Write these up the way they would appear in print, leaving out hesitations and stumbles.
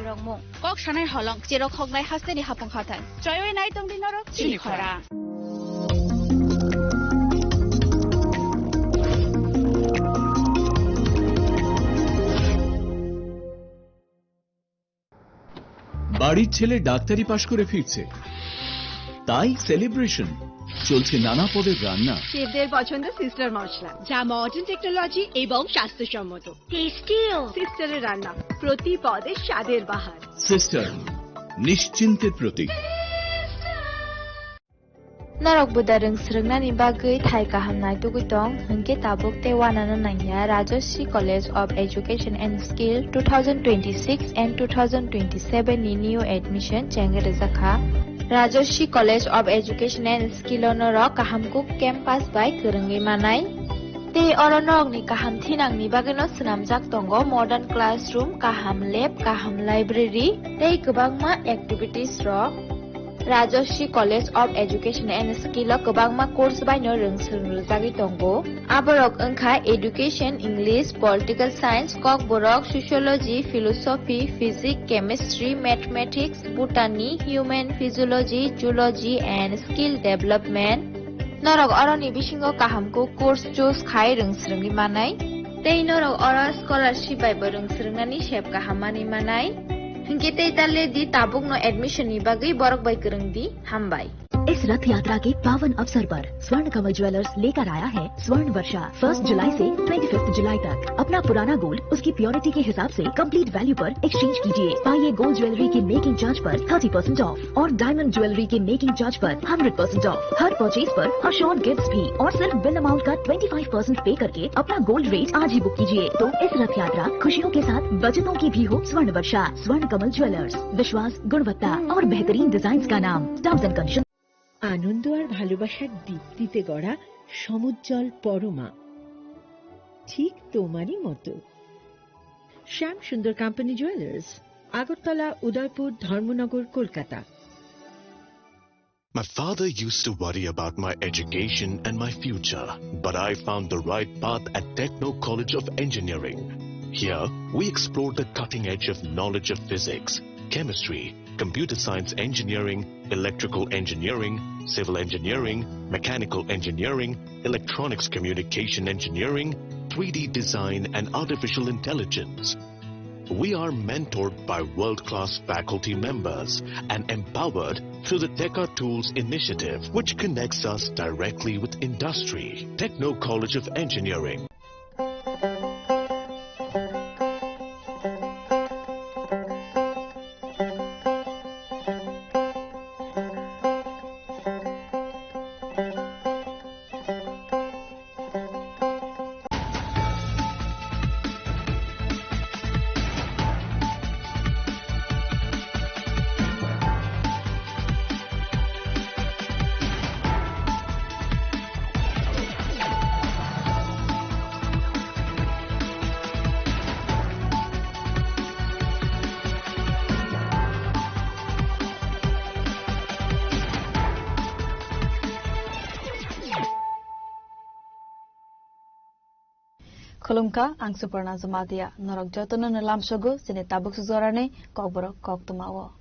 rongmung kok sanai holong chiro khognai hasteni hapong khatan joyoi nai tongdi norok chini khorang বাড়ির ছেলে ডাক্তারি পাশ করে ফিরছে তাই সেলিব্রেশন চলছে নানা পদের রান্না শেফদের পছন্দ সিস্টার মশলা যা মডার্ন টেকনোলজি এবং স্বাস্থ্যসম্মত টেস্টিও সিস্টারের রান্না প্রতি পদে স্বাদের বাহার sister নিশ্চিন্তের Pratik Narok budareng srengna ni bagai thai kahamnai tugutong hengke tabuk te wanana nangya Rajoshi College of Education and Skill 2026 and 2027 ni new admission chengere zakha Rajoshi College of Education and Skill onoro kahamkuk campus by kerengi manai te oronok ni kaham thinang ni bageno snamjak tongo modern classroom kaham lab kaham library te gobangma activities rok Rajoshi College of Education and Skill gobangma course by no rungsrungjagi tongo aborok engkha education English political science Kokborok sociology philosophy physics chemistry mathematics botany human physiology zoology and skill development norok oroni bisingo kahamko course choose khai rungsrungi manai tei norok ora scholarship by rungsrungnani shep kahamani manai Hingke tale di tabuk no admission ni bagai borok bai kereng di hambai. इस रथ यात्रा के पावन अवसर पर स्वर्ण कमल jewellers लेकर आया है स्वर्ण वर्षा 1 जुलाई से 25 जुलाई तक अपना पुराना गोल्ड उसकी प्योरिटी के हिसाब से कंप्लीट वैल्यू पर एक्सचेंज कीजिए पाइए गोल्ड ज्वेलरी के मेकिंग चार्ज पर 30% ऑफ और डायमंड ज्वेलरी के मेकिंग चार्ज पर 100% ऑफ हर परचेज पर अश्योर्ड गिफ्ट्स भी और सिर्फ बिल अमाउंट का 25% पे करके अपना गोल्ड रेट आज ही बुक कीजिए तो इस रथ यात्रा खुशियों के साथ बचतों की भी हो स्वर्ण वर्षा स्वर्ण कमल ज्वेलर्स विश्वास गुणवत्ता और बेहतरीन डिजाइन का नाम टर्म्स एंड कंडीशन আনন্দ আর ভালোবাসার দীপ্তিতে গড়া সমুজ্জ্বল পরমা ঠিক তোমারই মতো শ্যাম সুন্দর company jewellers Agartala Udaipur Dharmanagar Kolkata My father used to worry about my education and my future, but I found the right path at Techno College of Engineering. Here, we explored the cutting edge of knowledge of physics, chemistry, computer science engineering, electrical engineering, civil engineering, mechanical engineering, electronics communication engineering, 3D design and artificial intelligence. We are mentored by world-class faculty members and empowered through the Tekka Tools initiative, which connects us directly with industry. Techno College of Engineering. Khulumka ang Suparna Jamatia norok jotono nalam sogo sini tabuk suzorane Kokborok koktumawo.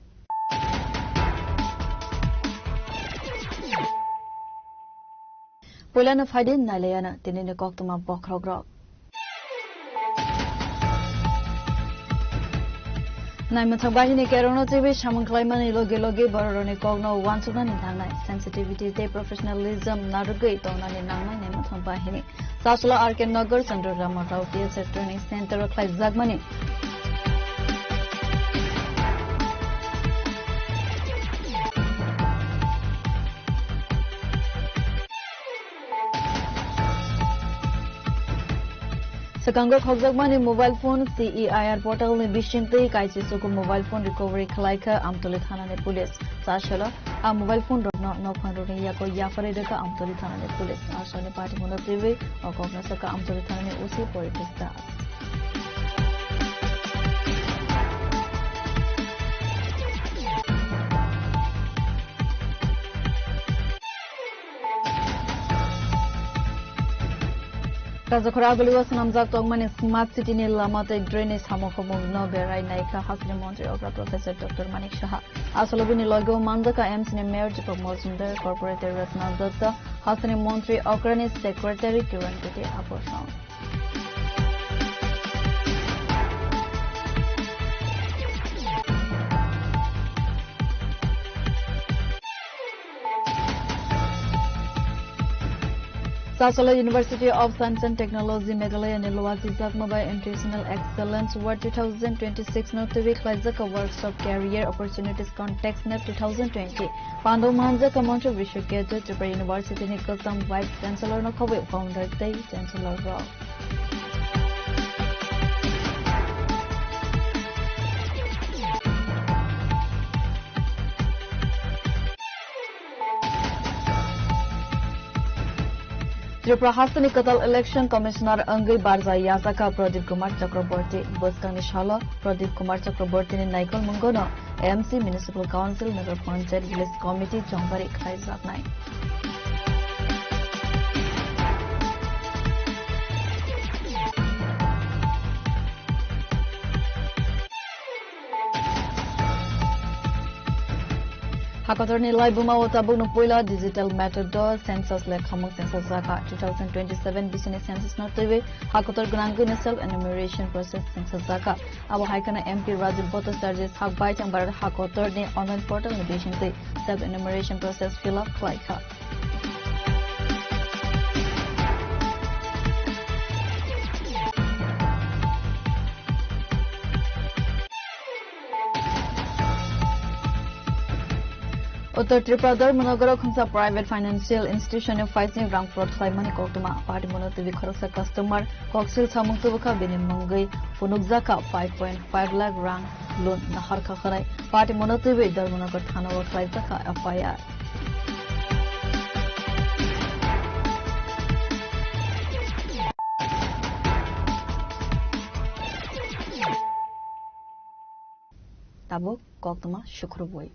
Pulana faidin nalayana tinine koktuma bokrogrok. Naimathak bahini kerono tibi samangklaimani loge bororoni kogno wansuna ni thangnai sensitivity te professionalism narugai tonani nangnai naimathak bahini Sasula Arken Nagar Center Jamatia TSF Training Center Klai Zagmani Sakangor Khogzagmani mobile phone CEIR portal ni bishinte kaisi soko mobile phone recovery khlaika Amtoli Thana ne police Sashala a mobile phone rokno nokhan rone yako yafare deka Amtoli Thana ne police Asane party mono prive or kokna saka Amtoli Thana ne OC politics da Kazakhora Goliwas Namzak Tongmani Smart City ni Lamate Drainage Hamokomong no Berai Naika Hasri Montri Okra Professor Dr. Manik Shaha. Asolobini Logo Mandaka MC Mayor Jipok Mosundar Corporate Terrace Namzaka Hasri Montri Okrani Secretary Kiran Kiti Aposhan. Sassola University of Science and Technology Meghalaya Niluwazi Zakmabai International Excellence Award 2026 Notivi Klazaka Workshop Career Opportunities Context Net 2020 Pando Manjaka Moncho Vishuketa Tripura University Nikolsam Vice Chancellor Nokovi Founder Day Chancellor Rao. Tripura Hasani Katal Election Commissioner Angai Barza Yazaka Pradeep Kumar Chakraborty Boskang Nishala Pradeep Kumar Chakraborty ni Naikol Mungono AMC Municipal Council Nagar Panchayat Village Committee Chongpari Khaizat Nai Hakotor ni Lai Buma Otabuk no Puila Digital Matador Census Lek Hamung Census Zaka 2027 Business Census Notivi Hakotor Gunangu ni Self Enumeration Process Census Zaka Abo Haikana MP Rajib Boto Charges Hak Bai Chambar Hakotor ni Online Portal Innovation Day Self Enumeration Process Fill Up Klaika Uttar Tripura Monogoro Khunsa Private Financial Institution of Fighting Rank Fraud Claimani Koktuma Party Monotivi Khoroksa Customer Koksil Samuktubuka Binimungai Funukzaka 5.5 lakh rank loan Nahar Kakharai Party Monotivi Darmonagar Thana Klaizaka FIR Tabuk Koktuma Shukrubui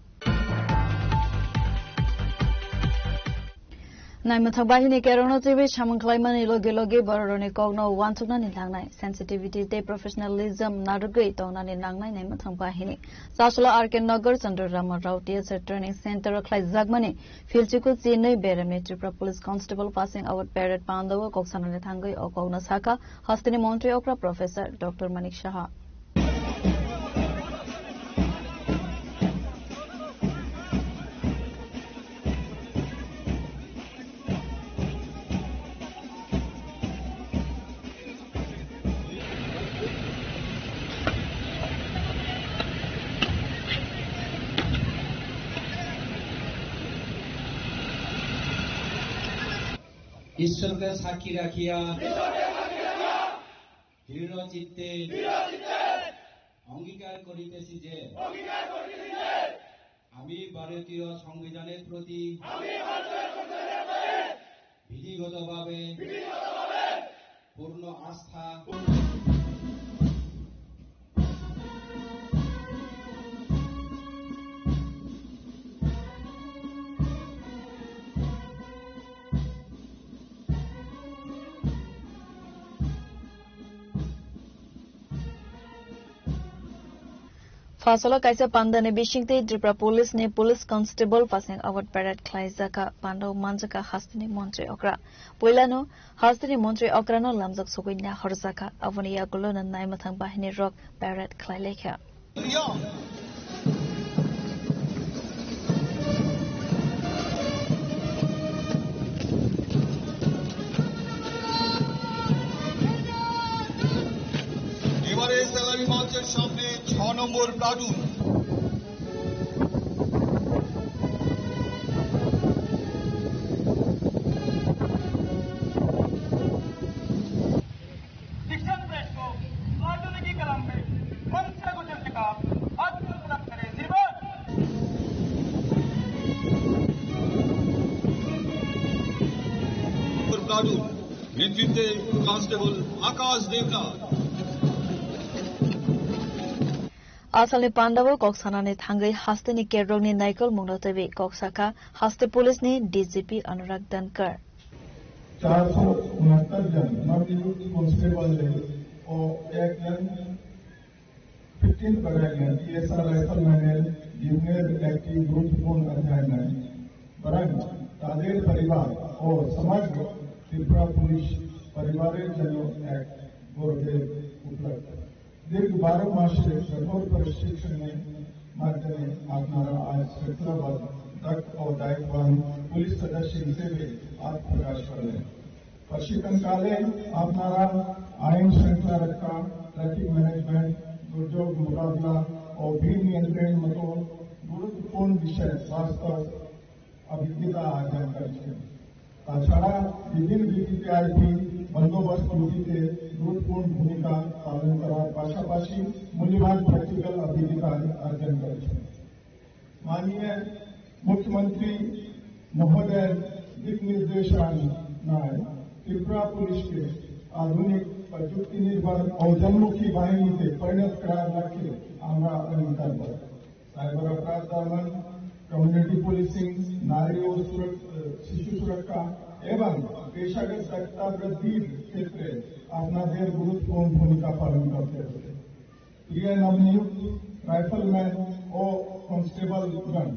Naimathagbahi Kerono TV Shaman Claimani Loge Boroni Cogno Wantuna Nilangnai Sensitivity Day Professionalism Nadugai Tonani Nangnai Naimathagbahi Sasula Arken Nagar Sandra Rama Rautia Training Center Clay Zagmani Filchiku Sine Berame Tripura Police Constable passing out Parrot Pandava Koksanani Tangai or Kognasaka Hastini Montri Opera Professor Dr. Manik Shaha ঈশ্বরকে সাক্ষী রাখিয়া দৃঢ় চিত্তে অঙ্গীকার করিতেছি যে আমি ভারতীয় সংবিধানের প্রতি বিধিগতভাবে পূর্ণ আস্থা Fasolo Kaisa Pandane Bishingte Tripura Police ne Police Constable passing out Parrot Klaizaka Pando Manjaka Hastini Montri Okra Poilano Hastini Montri Okrano Lamzak Sokuina Horzaka Avonia Golona Naimathang Bahini Rock Parrot Klaileka Salary Mountain Shopne 6 নম্বর platoon शिक्षण press को platoon की कलम में मंत्र गुजर का अद्भुत करे जीवन प्लाटून नेतृत्वे कांस्टेबल आकाश Debnath Asali Pandavo Koksanani Thangai Hastini Kerogni Naikol Munotavi Koksaka Haste Police ni DGP Anurag Dankar 469 जन नवनियुक्त कांस्टेबल और 1 जन 15 बटालियन TSR राइफलमैन जिनमें একটি গুরুত্বপূর্ণ অধ্যায় নেয় বরং তাদের পরিবার ও সমগ্র ত্রিপুরা পুলিশ পরিবারের জন্য এক গৌরবের উপলব্ধি দীর্ঘ 12 মাসের কঠোর প্রশিক্ষণের মাধ্যমে আপনারা আজ শৃঙ্খলাবদ্ধ দক্ষ ও দায়িত্ববান পুলিশ সদস্য হিসেবে আত্মপ্রকাশ করলেন প্রশিক্ষণকালে আপনারা আইন শৃঙ্খলা রক্ষা ট্রাফিক ম্যানেজমেন্ট দুর্যোগ মোকাবিলা ও ভিড় নিয়ন্ত্রণের মতো গুরুত্বপূর্ণ বিষয়ে বাস্তব অভিজ্ঞতা অর্জন করেছেন তাছাড়া বিভিন্ন ভিত্তিতে বন্দোবস্ত নীতিতে গুরুত্বপূর্ণ ভূমিকা পালন করার পাশাপাশি মূল্যবান প্র্যাকটিক্যাল অভিজ্ঞতা অর্জন করেছেন माननीय मुख्यमंत्री महोदय दिक निर्देशनाय त्रिपुरा पुलिस के आधुनिक प्रजुक्ति निर्भर और जनमुखी बाहिनीতে পরিণত করার লক্ষ্যে আমরা অঙ্গীকারবদ্ধ সাইবার অপরাধ দমন কমিউনিটি পুলিশিং নারী ও শিশু সুরক্ষা এবং পেশাগত দক্ষতা বৃদ্ধির ক্ষেত্রে আপনাদের গুরুত্বপূর্ণ ভূমিকা পালন করতে হবে প্রিয় নবনিযুক্ত রাইফলম্যান ও কনস্টেবলগণ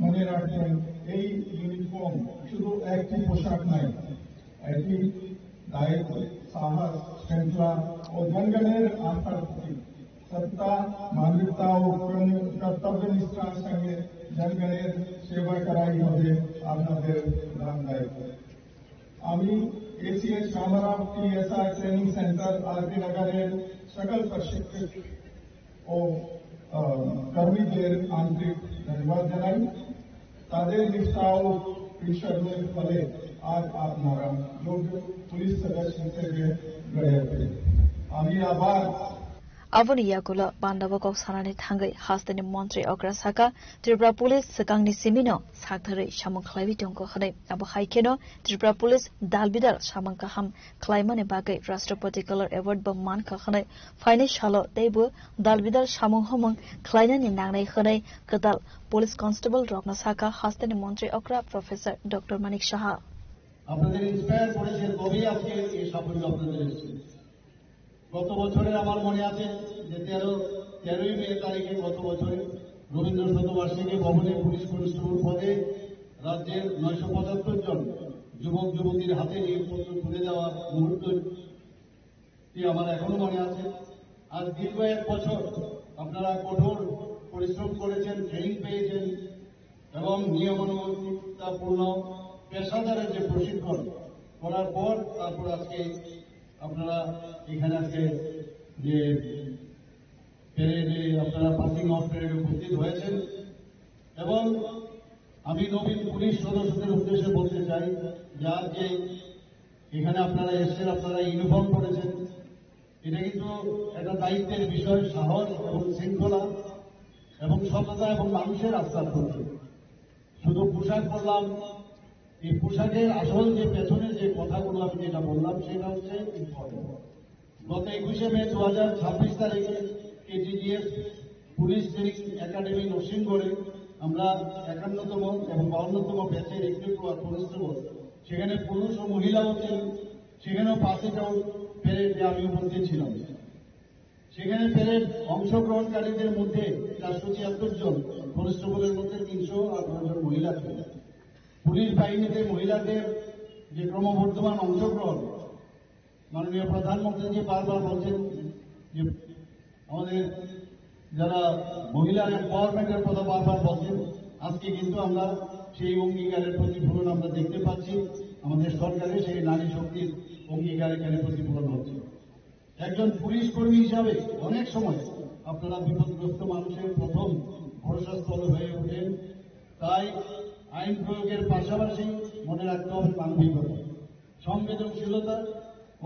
মনে রাখবেন এই ইউনিফর্ম শুধু একটি পোশাক নয় এটি দায়িত্ব সাহস শৃঙ্খলা ও জনগণের আস্থার প্রতীক সত্তা মানবিকতা ও কর্তব্যনিষ্ঠার সঙ্গে জনগণের সেবা করাই হবে আপনাদের প্রধান দায়িত্ব আমি ACH Ramarao TSR training centre RP নগরের সকল প্রশিক্ষক ও কর্মীদের আন্তরিক ধন্যবাদ জানাই তাদের নিষ্ঠা ও পরিশ্রমের ফলে আজ আপনারা যোগ্য পুলিশ সদস্য হিসেবে গড়ে ওঠে আমি আবার Aboni Yakula Bandabok Sanani Tangai Hastani Montri Okra Saka, Tripura Police Sakangni Simino, Sakari Shamon Clavitonko Hane, Abu Haikeno, Tripura Police Dalbidal Shamankaham, Claimane Bagay, Rastrapati Color Award Baman Kahane, Fine Shalo, Debu, Dalbidal Shamon Homon, Klainan in Nane Hane, Kadal, Police Constable Rogna Saka, Hastani Montri Okra, Professor Dr. Manik Shaha. আপনাদের inspire করেছেন কবি আজকে এই সাফল্য আপনাদের এসেছে গত বছরে আমার মনে আছে যে 13ই মে তারিখে গত বছরে রবীন্দ্র শতবার্ষিকী ভবনে পুলিশ কনস্টেবল পদে রাজ্যের 975 জন যুবক যুবতীর হাতে নিয়োগপত্র তুলে দেওয়ার মুহূর্তটি আমার এখনো মনে আছে আজ দীর্ঘ 1 বছর আপনারা কঠোর পরিশ্রম করেছেন ট্রেনিং পেয়েছেন এবং নিয়মানুবর্তিতাপূর্ণ পেশাদারের যে প্রশিক্ষণ করার পর তারপর আজকে আপনারা এখানে আজকে যে প্যারেডে আপনারা পাসিং আউট প্যারেডে উপস্থিত হয়েছেন এবং আমি নবীন পুলিশ সদস্যদের উদ্দেশ্যে বলতে চাই যে আজ যে এখানে আপনারা এসেছেন আপনারা ইউনিফর্ম পরেছেন এটা কিন্তু একটা দায়িত্বের বিষয় সাহস এবং শৃঙ্খলা এবং সততা এবং মানুষের আস্থার প্রতীক শুধু পোশাক পরলাম এই পোশাকের আসল যে পেছনের যে কথাগুলো আমি যেটা বললাম সেটা হচ্ছে ইম্পর্টেন্ট গত 21শে মে 2026 তারিখে KGDS পুলিশ ট্রেনিং একাডেমি নরসিংগড়ে আমরা 51তম এবং 52তম ব্যাচের রিক্রুট কনস্টেবল সেখানে পুরুষ ও মহিলাও ছিলেন সেখানেও পাসিং আউট প্যারেডে আমি উপস্থিত ছিলাম সেখানে প্যারেড অংশগ্রহণকারীদের মধ্যে 476 জন কনস্টেবলের মধ্যে 318 জন মহিলা ছিলেন পুলিশ বাহিনীতে মহিলাদের যে ক্রমবর্ধমান অংশগ্রহণ মাননীয় প্রধানমন্ত্রী যে বারবার বলছেন যে আমাদের যারা মহিলার এম্পাওয়ারমেন্টের কথা বারবার বলছেন আজকে কিন্তু আমরা সেই অঙ্গীকারের প্রতিফলন আমরা দেখতে পাচ্ছি আমাদের সরকারের সেই নারী শক্তির অঙ্গীকার এখানে প্রতিফলন হচ্ছে একজন পুলিশ কর্মী হিসাবে অনেক সময় আপনারা বিপদগ্রস্ত মানুষের প্রথম ভরসাস্থল হয়ে ওঠেন তাই আইন প্রয়োগের পাশাপাশি মনে রাখতে হবে মানবিকতা সংবেদনশীলতা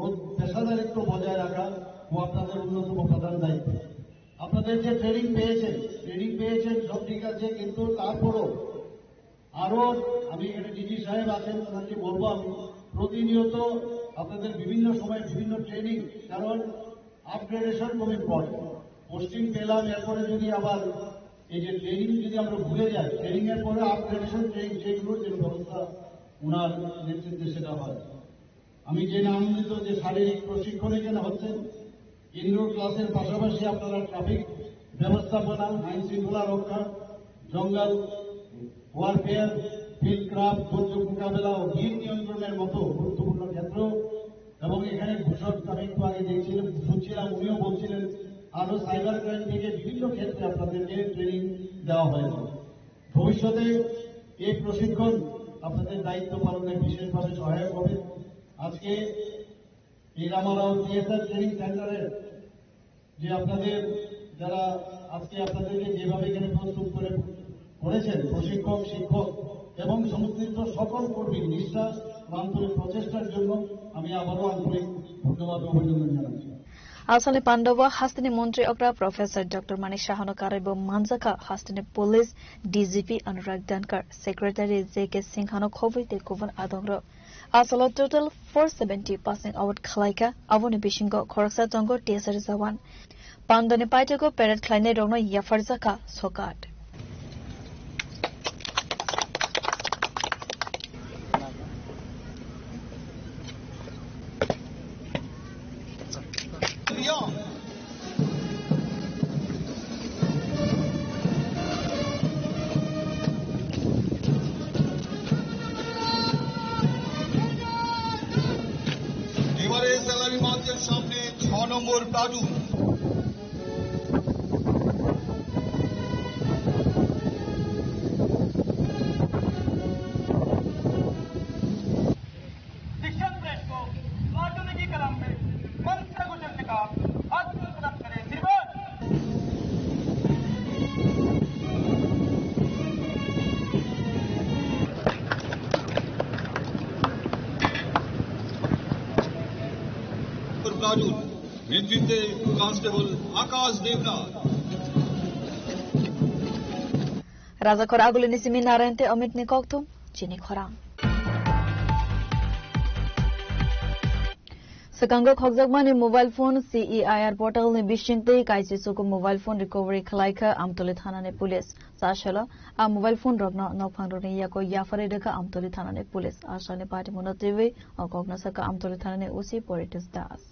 ও পেশাদারিত্ব বজায় রাখা ও আপনাদের অন্যতম প্রধান দায়িত্ব আপনাদের যে ট্রেনিং পেয়েছেন সব ঠিক আছে কিন্তু তারপরও আরো আমি এখানে ডিজি সাহেব আছেন ওনাকে বলবো আমি প্রতিনিয়ত আপনাদের বিভিন্ন সময় বিভিন্ন ট্রেনিং কারণ আপগ্রেডেশন খুব ইম্পর্টেন্ট পোস্টিং পেলাম এরপরে যদি আবার এই যে ট্রেনিং যদি আমরা ভুলে যাই ট্রেনিং এর পরে আপগ্রেডেশন ট্রেনিং যেগুলোর যে ব্যবস্থা ওনার নেতৃত্বে সেটা হয় আমি জেনে আনন্দিত যে শারীরিক প্রশিক্ষণ এখানে হচ্ছে। ইনডোর ক্লাসের পাশাপাশি আপনারা ট্রাফিক ব্যবস্থাপনা, আইন শৃঙ্খলা রক্ষা, জঙ্গল ওয়ারফেয়ার, ফিল্ড ক্রাফট, দুর্যোগ মোকাবেলা ও ভিড় নিয়ন্ত্রণের মতো গুরুত্বপূর্ণ ক্ষেত্র। এবং এখানে ভূষণ আমি একটু আগে দেখছিলাম, শুনছিলাম, উনিও বলছিলেন আরো সাইবার ক্রাইম থেকে বিভিন্ন ক্ষেত্রে আপনাদেরকে ট্রেনিং দেওয়া হয়েছে। ভবিষ্যতে এই প্রশিক্ষণ আপনাদের দায়িত্ব পালনে বিশেষভাবে সহায়ক হবে। আজকে এই রামারাও টিএসআর ট্রেনিং সেন্টারের যে আপনাদের যারা আজকে আপনাদেরকে যেভাবে এখানে প্রস্তুত করেছেন প্রশিক্ষক, শিক্ষক এবং সংশ্লিষ্ট সকল কর্মীর নিষ্ঠা ও আন্তরিক প্রচেষ্টার জন্য আমি আবারও আন্তরিক ধন্যবাদ ও অভিনন্দন জানাচ্ছি। Asani Pandava Hastini Montri Okra Professor Dr. Manik Shahano Karibo Manzaka Hastini Police DGP Anurag Dankar Secretary J.K. Singhano Khovi Tekovan Adongro Asala total 470 passing out Khalaika Avoni Bishingo Khoraksa Tongo Tesar Zawan Pandani Paitego Peret Kleine Rono Yafarzaka Sokat এবারে salary মঞ্চের সামনে 6 নম্বর platoon. शिक्षण press को platoon की कलम में मंच से गुजरने का हाथ तरफ करें श्रीमान। প্লাটুন নেতৃত্বে constable Akash Debnath. Raza Khoraguli Nisimi Narente Amit Nikoktum CHINI KHORANG Sakango Khokjagmani mobile phone CEIR portal ne bishingte kaisi soko mobile phone recovery khalaika Amtoli Thana ne police sashalo a mobile phone rogno nokphangro ne yako yafare dekha Amtoli Thana ne police ashane party monotivi or kognasaka Amtoli Thana ne usi Poritus Das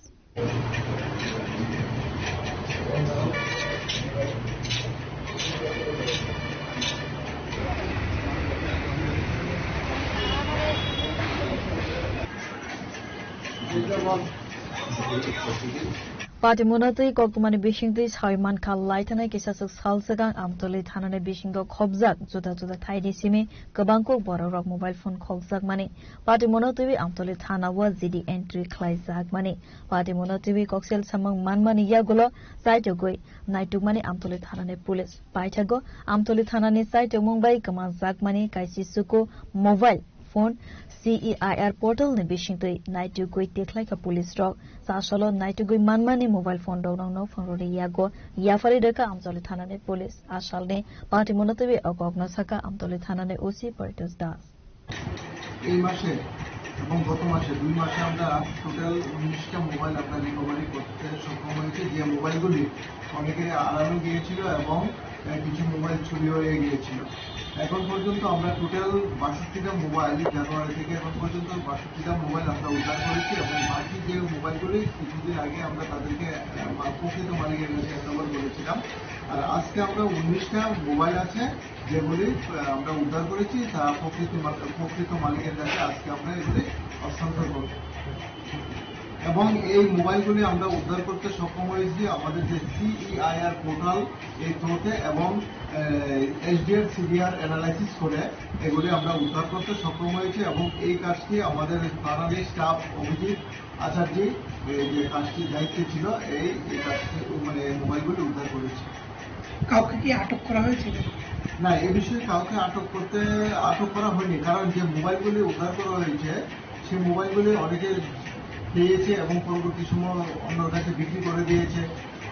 Party Monatui Kokumani Bishingti Haiman Kal Lightana Kisasuk Salsagang Amtoli Tanane Bishingo Khobzak Zuda Zuda Taidi Simi Kabanko Borok mobile phone Khobzak Money Party Monatui Amtoli Tana was ZD entry Klaizak Money Party Monatui Coxel Samang Manmani Yagulo Saitogoi Naitu Money Amtoli Tanane Police Paitago Amtoli Tanani Saito Mumbai Kamazak Money Kaisi Suko mobile phone CEIR portal ne bishingtoi naitu goi teklaika police dog sashalo naitu goi manmani mobile phone dog no phone yago yafari deka Amtoli Thana ne police ashalne party monotobi ogogna saka Amtoli Thana ne OC Poritus Das এই মাসে এবং গত মাসে 2 মাসে আমরা total 19টা mobile আমরা recovery করতে সক্ষম হয়েছি যে মোবাইলগুলি অনেকে হারানো গিয়েছিল এবং কিছু মোবাইল চুরি হয়ে গিয়েছিল এখন পর্যন্ত আমরা টোটাল 62টা মোবাইল জানুয়ারি থেকে এখন পর্যন্ত 62টা মোবাইল আমরা উদ্ধার করেছি এবং বাকি যে মোবাইলগুলি কিছুদিন আগে আমরা তাদেরকে প্রকৃত মালিকের কাছে হ্যান্ডওভার করেছিলাম আর আজকে আমরা 19টা মোবাইল আছে যেগুলি আমরা উদ্ধার করেছি তা প্রকৃত মালিকের কাছে আজকে আমরা এগুলি হস্তান্তর করব এবং এই মোবাইলগুলি আমরা উদ্ধার করতে সক্ষম হয়েছি আমাদের যে CEIR পোর্টাল এই থ্রুতে এবং SDR CDR অ্যানালাইসিস করে এগুলি আমরা উদ্ধার করতে সক্ষম হয়েছি এবং এই কাজটি আমাদের থানার স্টাফ অভিজিৎ আচার্য যে কাজটি দায়িত্বে ছিল এই কাজটি মানে মোবাইলগুলি উদ্ধার করেছে কাউকে কি আটক করা হয়েছিল না এই বিষয়ে কাউকে আটক করা হয়নি কারণ যে মোবাইলগুলি উদ্ধার করা হয়েছে সেই মোবাইলগুলি অনেকে পেয়েছে এবং পরবর্তী সময় অন্যের কাছে বিক্রি করে দিয়েছে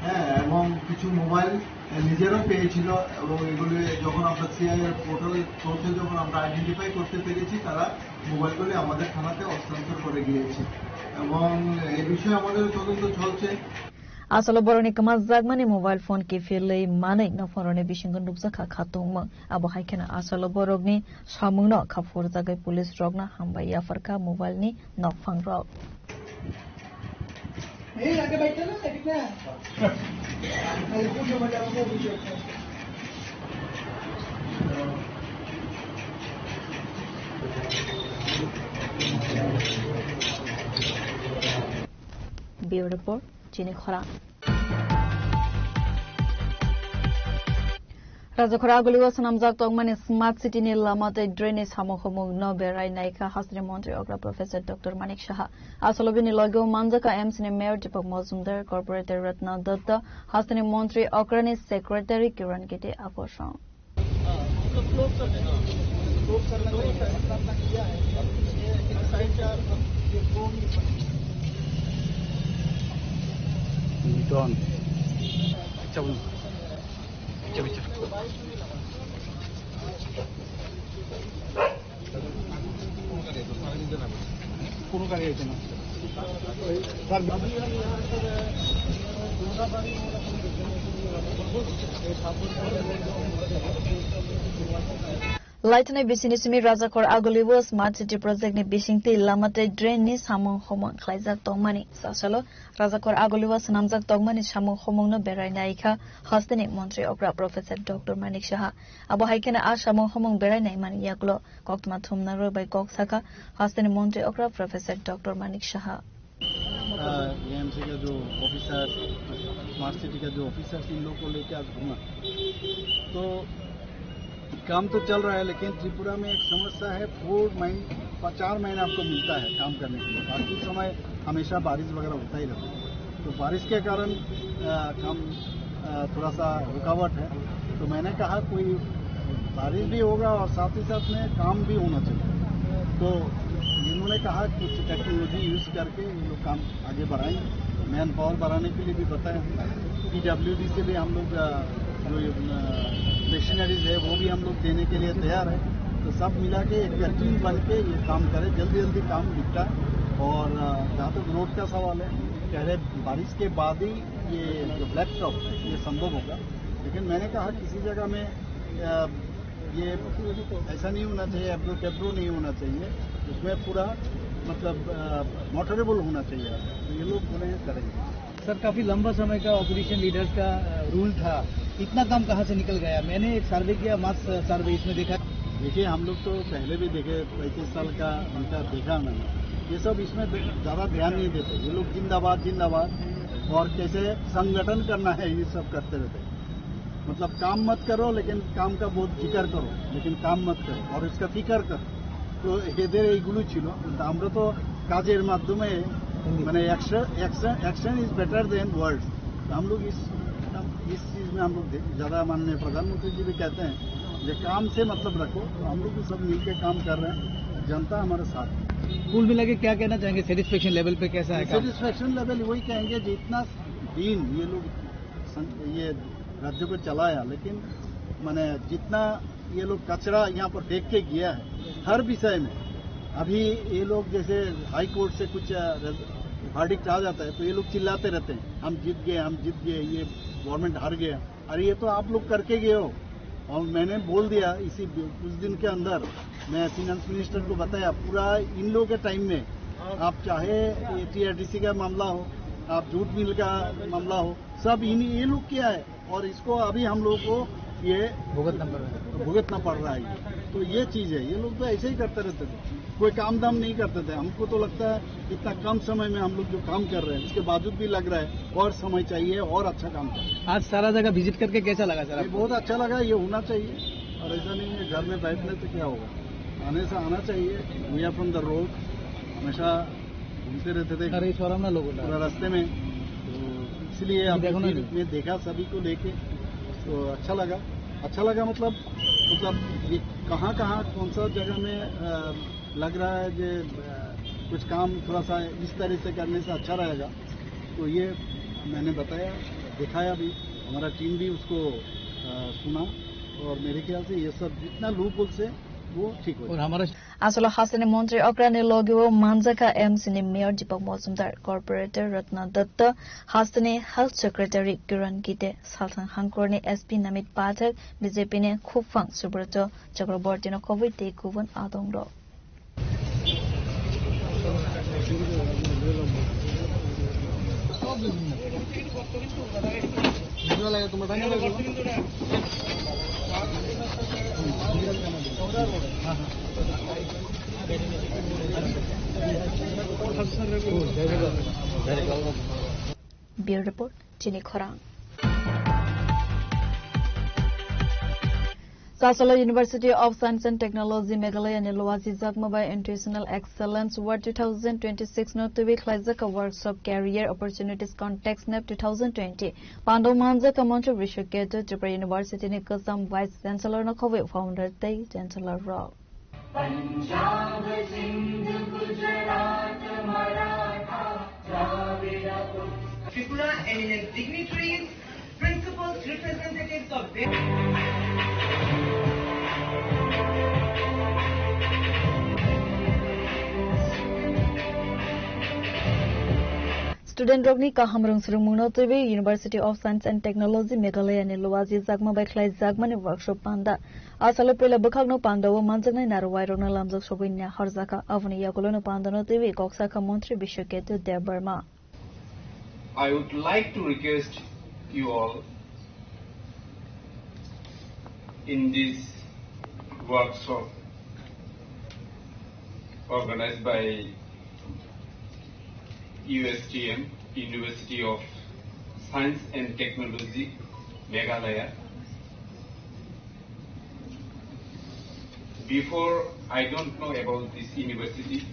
হ্যাঁ এবং কিছু মোবাইল নিজেরও পেয়েছিল এবং এগুলি যখন আমরা CIR পোর্টালে পৌঁছে যখন আমরা আইডেন্টিফাই করতে পেরেছি তারা মোবাইলগুলি আমাদের থানাতে হস্তান্তর করে গিয়েছে এবং এই বিষয়ে আমাদের তদন্ত চলছে Asalo boroni kamazagmani mobile phone ki filei manai na phone bisingo nukjaka khatongma abo haikena asalo borogni samungno khafur jagai police rogna hambai yafarka mobile ni nokphang rok आगे बैठे ना कितना Bureau Report, CHINI KHORANG. Raja Khora Guliwa Sanamjak Tongmani Smart City ni Lamate Drainage Hamokhomog no Berai Naika Hasri Montri Ogra Professor Dr. Manik Shaha. Asolobini Logo Manjaka MC ni Mayor Deepak Mazumdar Corporate Ratna Datta Hasri Montri Okrani Secretary Kiran Gite Akoshang. Laitane bisinisimi Raja Khora Aguliwo Smart City Project ni bisingti lamate drain ni samong homong khlaijak tongmani sasalo Raja Khora Aguliwo sanamjak tongmani samong homong no berai naika hasteni Montri Okra Professor Dr. Manik Shaha abo haikena a samong homong berai nai mani yaklo koktma thumna ro bai kok saka hasteni Montri Okra Professor Dr. Manik Shaha AMC का जो officer smart city का जो officer in लोगों को लेकर आज घूमा तो काम तो चल रहा है लेकिन त्रिपुरा में एक समस्या है 4 महीने आपको मिलता है काम करने के लिए बाकी समय हमेशा बारिश वगैरह होता ही रहता है तो बारिश के कारण काम थोड़ा सा रुकावट है तो मैंने कहा कोई बारिश भी होगा और साथ ही साथ में काम भी होना चाहिए तो इन्होंने कहा कुछ टेक्नोलॉजी यूज करके ये लोग काम आगे बढ़ाएंगे मैन पावर बढ़ाने के लिए भी बताया PWD से भी हम लोग जो मशीनरीज है वो भी हम लोग देने के लिए तैयार है तो सब मिला के एक टीम बन के ये काम करे जल्दी काम निपटाए और जहाँ तक रोड का सवाल है कह रहे बारिश के बाद ही ये जो ब्लैक टॉप ये संभव होगा लेकिन मैंने कहा किसी जगह में ये ऐसा नहीं होना चाहिए एब्रो नहीं होना चाहिए उसमें पूरा मतलब मोटरेबल होना चाहिए तो ये लोग बोले करेंगे सर काफी लंबा समय का ऑपोजिशन लीडर्स का रूल था इतना काम कहाँ से निकल गया मैंने एक सर्वे किया मास सर्वे इसमें देखा देखिए हम लोग तो पहले भी देखे 35 साल का उनका देखा मैंने ये सब इसमें ज़्यादा ध्यान नहीं देते ये लोग जिंदाबाद और कैसे संगठन करना है ये सब करते रहते मतलब काम मत करो लेकिन काम का बहुत जिक्र करो लेकिन काम मत करो और इसका फिक्र करो तो এদের এইগুলো ছিল কিন্তু আমরা তো কাজের মাধ্যমে মানে action is better than words हम लोग इस चीज में हम लोग ज्यादा माननीय प्रधानमंत्री जी भी कहते हैं ये काम से मतलब रखो तो हम लोग भी सब मिलकर काम कर रहे हैं जनता हमारे साथ कुल मिला के क्या कहना चाहेंगे सेटिस्फेक्शन लेवल पे कैसा है सेटिस्फेक्शन लेवल वही कहेंगे जितना दिन ये लोग ये राज्य को चलाया लेकिन मैंने जितना ये लोग कचरा यहाँ पर फेंक के गया है हर विषय में अभी ये लोग जैसे हाई कोर्ट से कुछ वर्डिक्ट आ जाता है तो ये लोग चिल्लाते रहते हैं हम जीत गए ये गवर्नमेंट हार गया अरे ये तो आप लोग करके गए हो और मैंने बोल दिया इसी कुछ दिन के अंदर मैं फाइनेंस मिनिस्टर को बताया पूरा इन लोगों के टाइम में आप चाहे TRDC का मामला हो आप जूट मिल का मामला हो सब ये लोग किया है और इसको अभी हम लोग को ये भुगतना पड़ रहा है तो ये चीज है ये लोग तो ऐसे ही करते रहते थे कोई काम दाम नहीं करते थे हमको तो लगता है इतना कम समय में हम लोग जो काम कर रहे हैं उसके बावजूद भी लग रहा है और समय चाहिए और अच्छा काम करें आज सारा जगह विजिट करके कैसा लगा सर बहुत अच्छा लगा ये होना चाहिए और ऐसा नहीं है घर में बैठने से क्या होगा आने से आना चाहिए we are from the road हमेशा घूमते रहते थे पूरा रास्ते में तो इसलिए मैं देखा सभी को लेके तो अच्छा लगा मतलब ये कहाँ कौन सा जगह में लग रहा है कि कुछ काम थोड़ा सा इस तरह से करने से अच्छा रहेगा तो ये मैंने बताया दिखाया भी हमारा टीम भी उसको सुना और मेरे ख्याल से ये सब जितना लूप होल से वो ठीक हो Asolo Hasani Montri Okrani Logio Manzaka MCNI Mayor Deepak Mozumdar Corporator Ratna Datta Hasani Health Secretary Kiran Gite Salsan Hankroni SP Namit Pathak BJP ne Khufang Subrato Chakraborty no COVID Kuvan Adongro. Bureau Report, CHINI KHORANG. Sasolo University of Science and Technology Meghalaya Nilwazi Jagmabai International Excellence Award 2026 Notubi Klaizaka Workshop Career Opportunities Context NEP 2020 Pando Manzaka Moncho Vishuketo Tripura University Nikosam Vice Chancellor Nakovi Founder Tay Chancellor Rock. Punjab, Sindh, Gujarat, Maratha, Dravida, Tripura eminent dignitaries, principals, representatives of Student Rogni Kahamrung Surumuno TV University of Science and Technology Meghalaya Nilwazi Jagma by Klai Jagmani Workshop Panda Asalo Pela Bukagno Panda Manzana Narwai Rona Lamzo Sovinia Harzaka Avani Yakolono Pandano TV Koksaka Montri Bishoketo De Burma. I would like to request you all in this workshop organized by USTM, University of Science and Technology, Meghalaya. Before, I don't know about this university,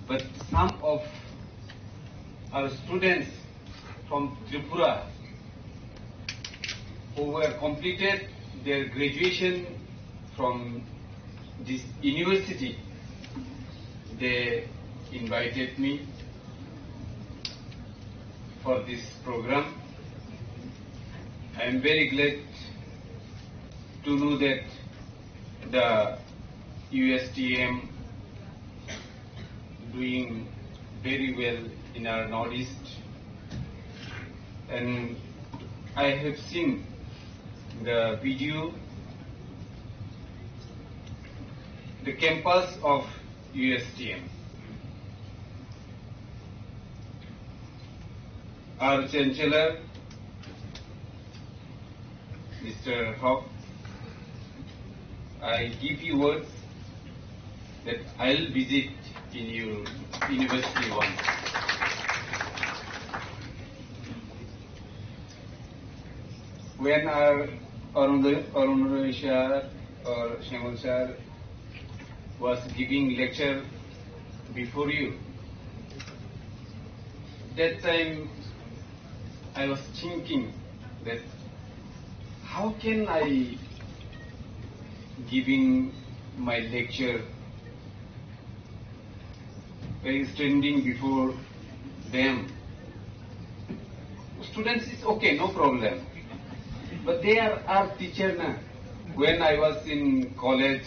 but some of our students from Tripura who were completed their graduation from this university, they invited me for this program. I am very glad to know that the USTM doing very well in our Northeast, and I have seen the video, the campus of USTM. Our Chancellor, Mr. Hawk, I give you words that I'll visit in your university once. When our Arunadeshar or Shamal was giving lecture before you, that time I was thinking that how can I giving my lecture by standing before them. Students is okay, no problem, but they are our teacher now. When I was in college,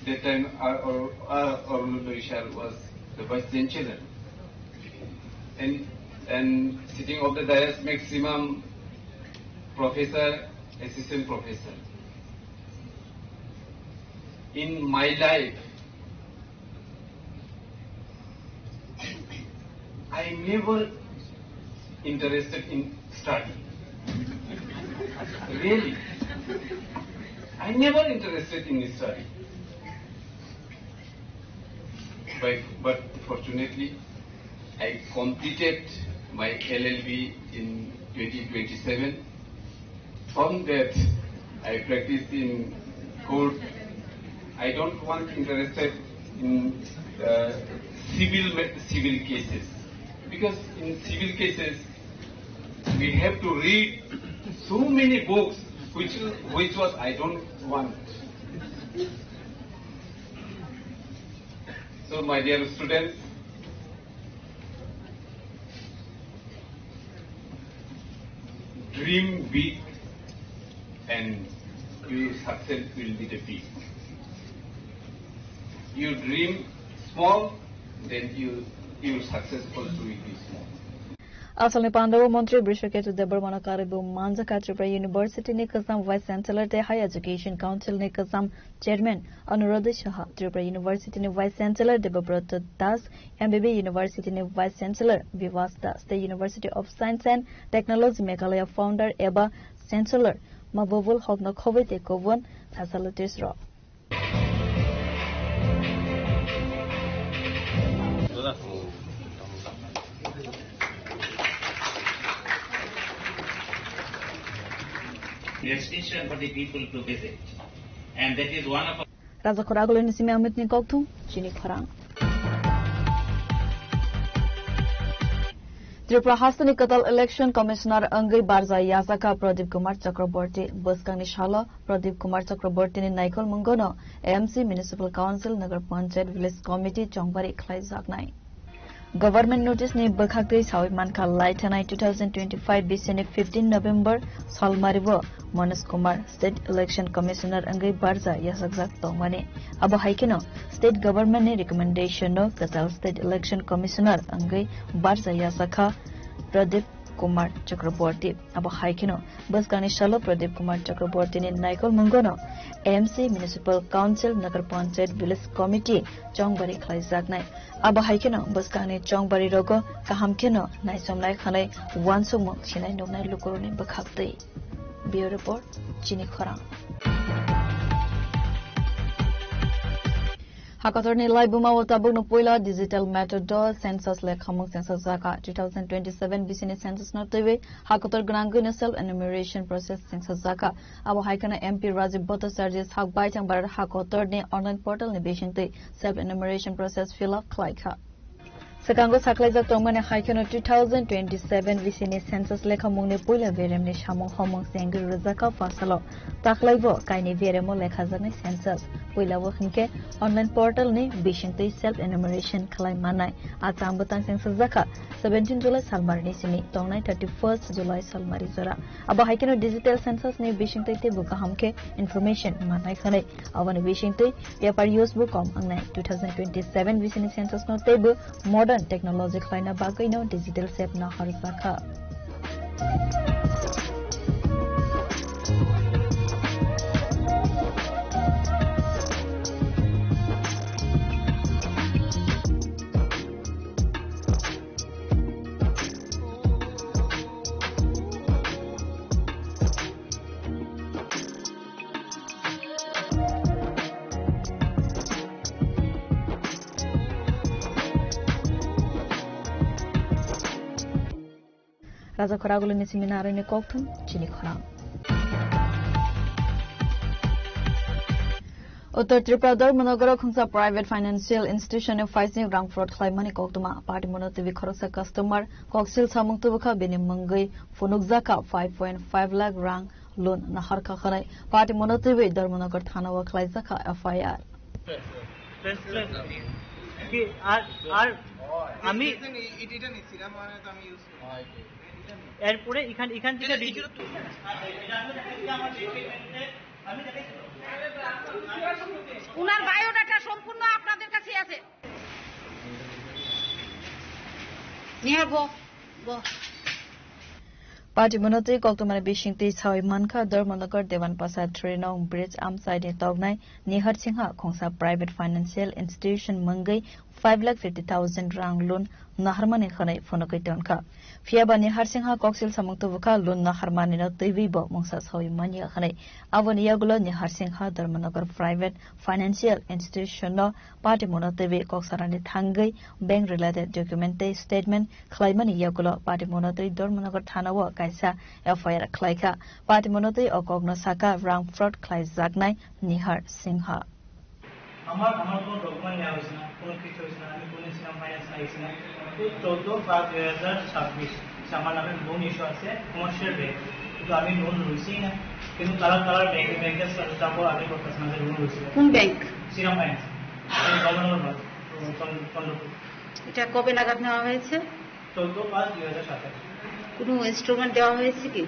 that time our Arunadeshar was the vice chancellor, and sitting of the dais maximum professor, assistant professor. In my life, I never interested in study. Really, I never interested in study. But fortunately, I completed my LLB in 2027. From that, I practiced in court. I don't want interested in civil cases, because in civil cases we have to read so many books, which was I don't want. So my dear students, dream big and your success will be the big. you dream small, then you successful to be small. Asalni Pandawa Montri Brishakatu Debarmana Karibu Manzaka Tripura University Nikasam Vice Chancellor te Higher Education Council Nikasam Chairman Anuradha Shah Tripura University ni Vice Chancellor Debabrata Das MBB University ni Vice Chancellor Vivas Das the University of Science and Technology Meghalaya Founder Eba Chancellor Mabovul Hogna Kovite Kovon Facilities Ro Destination for the people to visit, and that is one of. Raja Khoragul ni simi amit ni koktu chini khorang. Tripura Hastani Katal Election Commissioner Angai Barza Yazaka Pradeep Kumar Chakraborty Buskang Nishala Pradeep Kumar Chakraborty ni Naikol Mungono AMC Municipal Council Nagar Panchayat Village Committee Chongbari Khlai Zaknai. Government notice ni Bakhakri Sawi Manka Laitanai 2025 BCN 15 November Salmaribo Manus Kumar State Election Commissioner Angai Barza Yasakzak Tongmani Abo Haikino State Government ni recommendation no Katal State Election Commissioner Angai Barza Yasaka Pradeep Kumar Chakraborty Abo Haikino Baskani Shalo Pradeep Kumar Chakraborty ni Naikol Mungono AMC Municipal Council Nagar Panchayat Village Committee Chongbari Khlai Zaknai Abo Haikino Baskani Chongbari Rogo Kahamkino Naisomlai Khanai Wansummo Chinai Nonai Lukuruni Bakhakti Bureau Report Chini Khorang Hakatorni Laibuma Watabuk no Poila Digital Metador Census Lekhamung Census Zaka 2027 BCN Census Notivi Hakator Granguna Self Enumeration Process Census Zaka Abo Haikana MP Rajiv Bota Sarges Hak Baitang Barat Hakotor ni online portal ni Bishinte Self Enumeration Process Fill up Klaika Sekango Saklajak Tongmane Haikano 2027 BCN Census Lekhamung ni Poila Verem ni Shamong Homong Sengir Rizaka Fasalo Taklaivo Kaini Veremo Lekhazani Census Poila Wahinke online portal ni Bishinte self enumeration Khlai Manai Atambutang Census Zaka 17 July Salmari ni Simi Tongnai 31st July Salmari Zora Abo Haikano digital census ni Bishinte te buka hamke information Manai Khane Awani Bishinte Yapar use book angnai 2027 BCN Census no tebu modern technology Khlaina Bagaino digital sep na Harzaka Raja Khoragul ni seminar ni kokthum chini khorang Uttar Tripura Dharmanagara Khungsa Private Financial Institution of Facing Rank Fraud Claimani Koktuma Party Monotivi Khorosa Customer Koksil Samung Tubuka Benimangai Funukzaka 5.5 lakh rank loan Naharka Khanai Party Monotivi Dharmanagar Thana wa Klaizaka FIR আমি এরপরে এখান থেকে উনার biodata সম্পূর্ণ আপনাদের কাছে আছে নিয়ে Party Monotri Koktumane Bishingti Sawi Manka Dharmanagar Devan Pasad Trinong Bridge Amside Tognai Nihar Singha Khongsa Private Financial Institution Mangai 5,50,000 rang loan Naharmani Khanai Fonokai Tonka Fiaba Nihar Singha Koksil Samuktubuka loan Naharmani no Tivibo Mongsa Sawi Mania Khanai Avon Yagulo Nihar Singha Dharmanagar Private Financial Institution no Party Monotri Koksarani Thangai Bank Related Documente Statement Klaimani Yagulo Party Monotri Dharmanagar Thanawa Kaisa FIR Klaika Party Monotri Okogno Saka Rang Fraud Klai Zagnai Nihar Singha আমার কোনো document নেওয়া হয়েছে না কোনো কিছু হয়েছে না আমি কোনো ইসলাম ফাইন্যান্স নিয়েছি না তো 14/5/2026 আমার নামে লোন ইস্যু আছে কমার্শিয়াল ব্যাংক কিন্তু আমি লোন লইছি না কিন্তু তারা ব্যাংকের স্টাফও আগে করতেছে না যে লোন লইছি কোন ব্যাংক শ্রীরাম ফাইন্যান্স গভর্নর এটা কবে নাগাদ নেওয়া হয়েছে 14/5/2027 কোনো ইনস্টলমেন্ট দেওয়া হয়েছে কি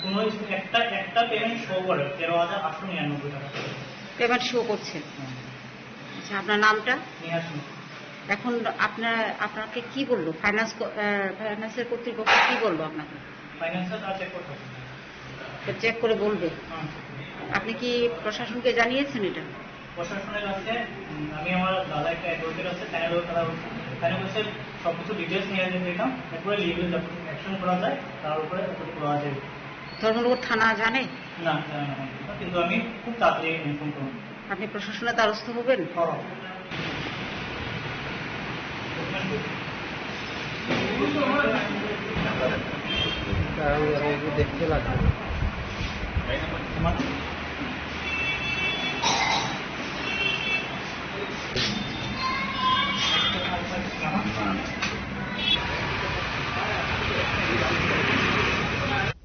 কোনো একটা পেমেন্ট শো করে 13,899 টাকা পেমেন্ট শো করছে আচ্ছা আপনার নামটা এখন আপনাকে কি বললো ফাইন্যান্সের কর্তৃপক্ষ কি বললো আপনাকে চেক করে বলবে আপনি কি প্রশাসনকে জানিয়েছেন এটা প্রশাসনের কাছে আমি আমার দাদা একটা অ্যাডভোকেট আছে তার কথা বলছি তার কাছে সবকিছু ডিটেলস নিয়ে যেতাম এরপরে লিগাল অ্যাকশন করা যায় তার উপরে করা যাবে ধর্মনগর থানা জানে না কিন্তু আমি খুব তাড়াতাড়ি ইনফর্ম করব আপনি প্রশাসনের দ্বারস্থ হবেন দেখতে লাগবে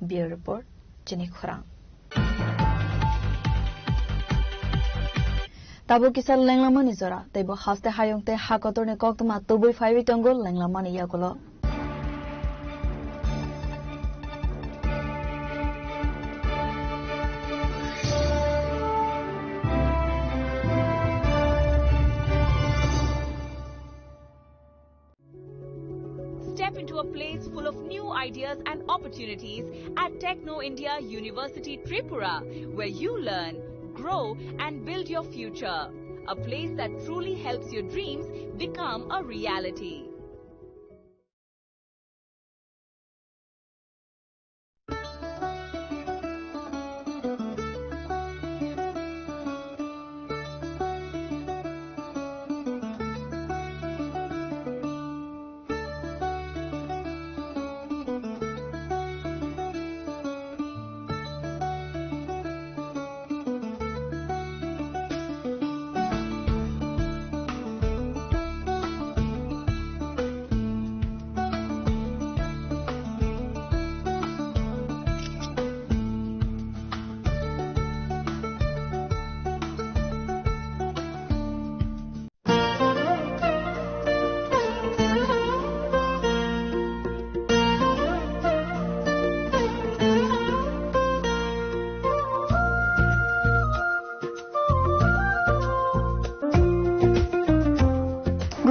Bureau Report, CHINI KHORANG. Tabo kisal lenglama ni zora, tebo haste hayong te hakotor ne koktoma toboi faiwi tongol lenglama ni yakolo. Step into a place full of new ideas and opportunities at Techno India University Tripura, where you learn, grow and build your future. A place that truly helps your dreams become a reality.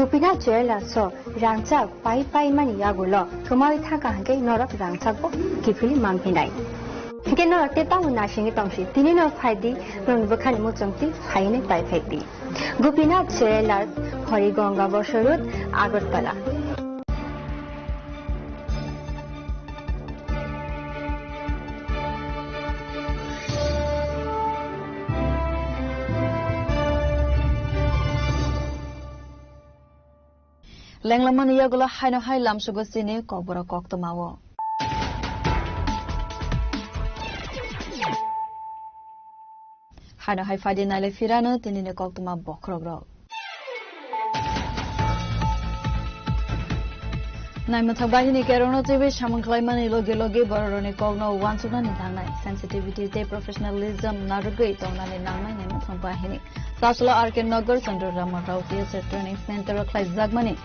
Gupina Jela so Rangchak Pai Mani Yagulo, Kumari Taka, Norok Rangchako, Kipili Mampinai. Again, not the town nashing it on she, Tinin of Heidi, from Bukan Mutunti, Haine by Feti. Gupina Jela, Horigonga Boshurut, Agotpala. Lenglaman yagulo haino hai lamsugo sini Kokborok koktomawo. Haino hai fadi nale firano tinine koktoma bokrogro. Naimathak bahini kerono TV samangklaimani loge bororoni kogno wansuna ni thangnai sensitivity te professionalism narugei tongnani nangnai naimathak bahini Sasla RK Nagar Center Ramarao Theatre Training Center Klai Zagmani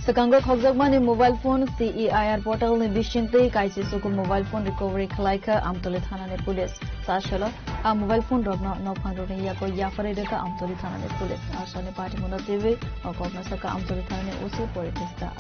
Sakangor Khokjagmani mobile phone CHINI portal ni bishinte kaisi suku mobile phone recovery khlaika Amtoli Thana ne police sashalo a mobile phone rogno no phangro ne yako yafare deka Amtoli Thana ne police asane party mona TV or kokna saka Amtoli Thana ne usi politista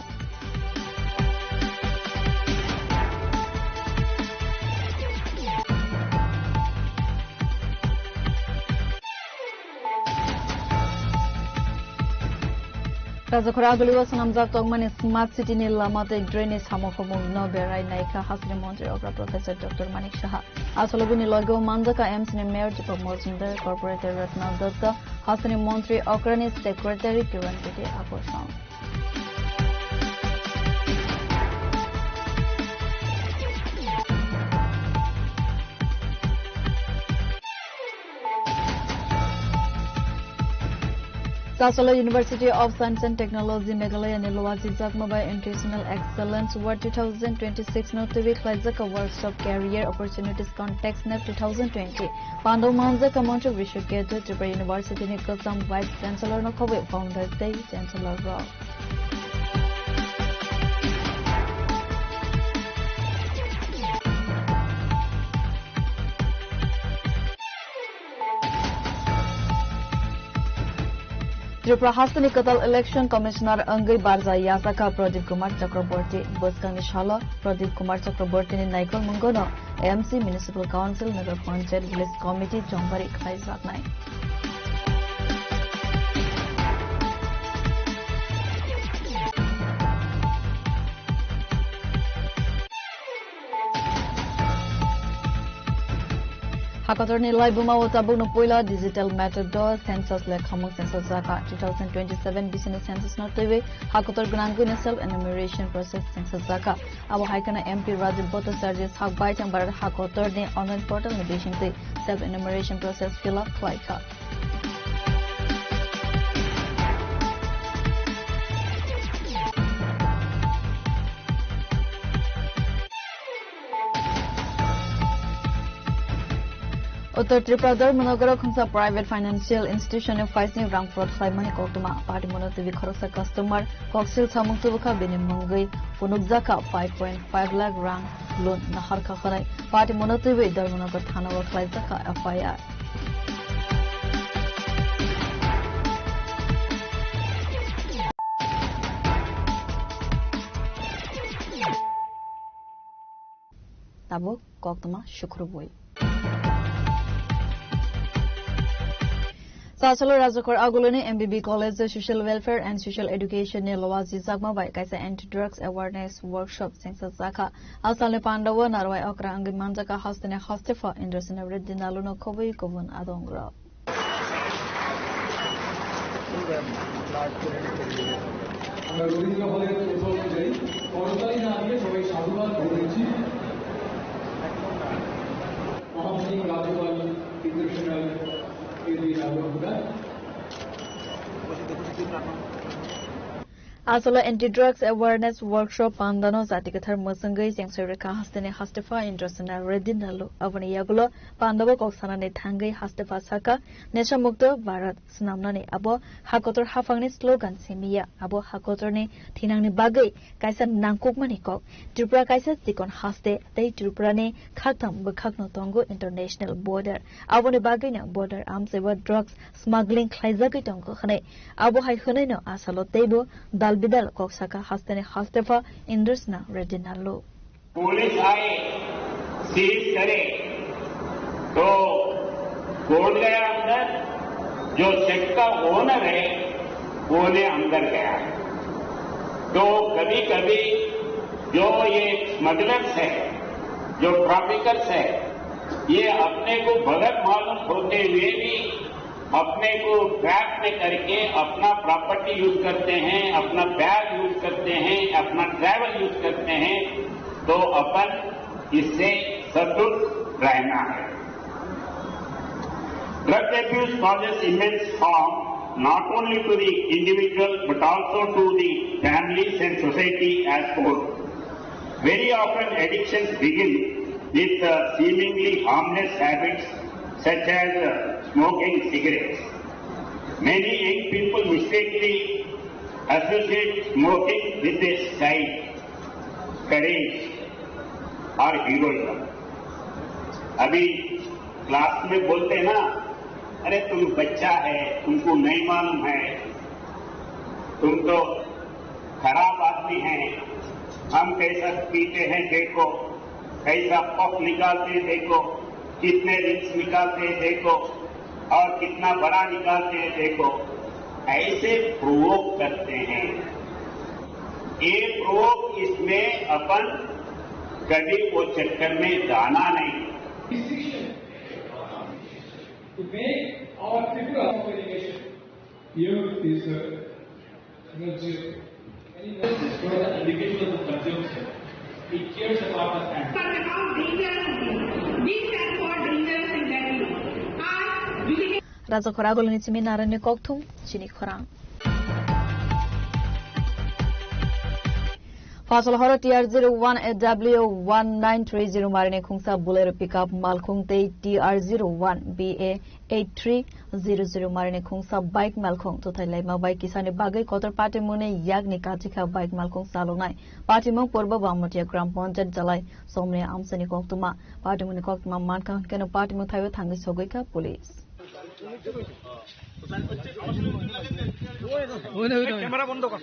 Rajakhoraguli was Namzak Togman Smart City in Lamate Drainage Hamokomo no Berai Naika Hasri Montre Opera Professor Dr. Manik Shaha. Asologuni Logo Mandaka Ems in a mayor to promote the corporate Ratna Dutta Hasri Montre Okrani Secretary Kiran Piti Akosham. Sasolo University of Science and Technology Meghalaya Nilowazi Zakmaba International Excellence Award 2026 Notivik Lazaka Workshop Career Opportunities Context NEP 2020 Pando Manzaka Montre Vishwaketu Tripura University Nikosam Vice Chancellor Nokobe Founders Day Chancellor Rock Tripura Hastani Katal Election Commissioner Angai Barza Yasaka Pradeep Kumar Chakraborty Boskang Shala Pradeep Kumar Chakraborty ni Naikol Mungono AMC Municipal Council Nagar Panchayat Village Committee Jombari Khaizat Nai Hakatorni Laibuma Watabunu Puila Digital Metador Census Lekhamung Census Zaka 2027 Business Census Nortewe Hakator Gunangun Self Enumeration Process Census Zaka Abu Haikana MP Rajib Bota Charges Hakbai Chambar Hakator ni online portal Nabishin Self Enumeration Process Fill up Klaika Uttar Tripura Monogara Khumsa Private Financial Institution of Faisni Rang Fraud Claimani Koktuma Party Monotivi Khorosa Customer Koksil Samung Tubuka Binimungai Funukzaka 5.5 lakh Rang Loan Nahar Kakharai Party Monotivi Darmonagar Thana Klaizaka FIR Tabo Koktuma Shukrubui Sasolo Razakor Aguloni MBB College Social Welfare and Social Education ne Lawazi Zagma by Kaisa Anti-Drugs Awareness Workshop Sengsa Zaka Asale Pandawa Narwai Okra Angin Manjaka Hostene Hostefa Indrosina Redinaluno Kobi Kovun Adongra Asolo Anti-Drugs Awareness Workshop Pandano Zatikathar Musangai Sengsurika Hastene Hastefa Indrosina Redinalu Avani Yagulo Pandava Koksana ne Tangai Hastefa Saka Nesha Mukto Bharat Snamnani Abo Hakotor Hafangni slogan Semia Abo Hakotorni Thinangni Bagai Kaisa Nangkukmani Kok Tripura Kaisa Sikon Haste Tei Tripurani Khaktam Bukhakno Tongo International Border Avoni Bagai na Border Arms Ever Drugs Smuggling Klaizaki Tongo Khane Abo Hai Khane no Asalo Tebo Dal Bidal Koksaka Hastene Hastefa Indrosna Redinalu police आए seize करे तो court गया अंदर जो set का owner है वो ने अंदर गया तो कभी कभी जो ये स्मगलर्स है जो ट्रैफिकर्स है ये अपने को गलत मालूम होते हुए भी अपने को बैग में करके अपना प्रॉपर्टी यूज करते हैं अपना बैग यूज करते हैं अपना ट्रैवल यूज करते हैं तो अपन इससे सतर्क रहना है drug abuse causes immense harm not only to the individual but also to the families and society as whole very often addictions begin with seemingly harmless habits such as smoking cigarettes. Many young people mistakenly associate smoking with a style, courage और heroism. अभी class में बोलते हैं ना, अरे तुम बच्चा है, तुमको नहीं मालूम है, तुम तो खराब आदमी हैं, हम कैसा पीते हैं देखो, कैसा पफ निकालते हैं देखो, कितने रिंग्स निकालते हैं देखो और कितना बड़ा निकालते हैं देखो ऐसे प्रोवोक करते हैं ये प्रोवोक इसमें अपन कभी वो चक्कर में जाना नहीं to make our Tripura communication here is energy for the individual who consumes it. He cares about the family. Raza Khoragol ni Chimi Narane Kokthum CHINI KHORANG Fasal Horo TR01 AW1930 Marine Khungsa Bolero Pickup Malkhung Te TR01 BA8300 Marine Khungsa Bike Malkhung Totai Laima Bike Kisane Bagai Kotor Party Mune Yagni Kachika Bike Malkhung Salonai Party Mong Purba Jamatia Gram Ponjat Jalai Somne Amsani Koktuma Party Mune Koktuma Manka Keno Party Muthayo Thangi Sogoika Police camera বন্ধ কর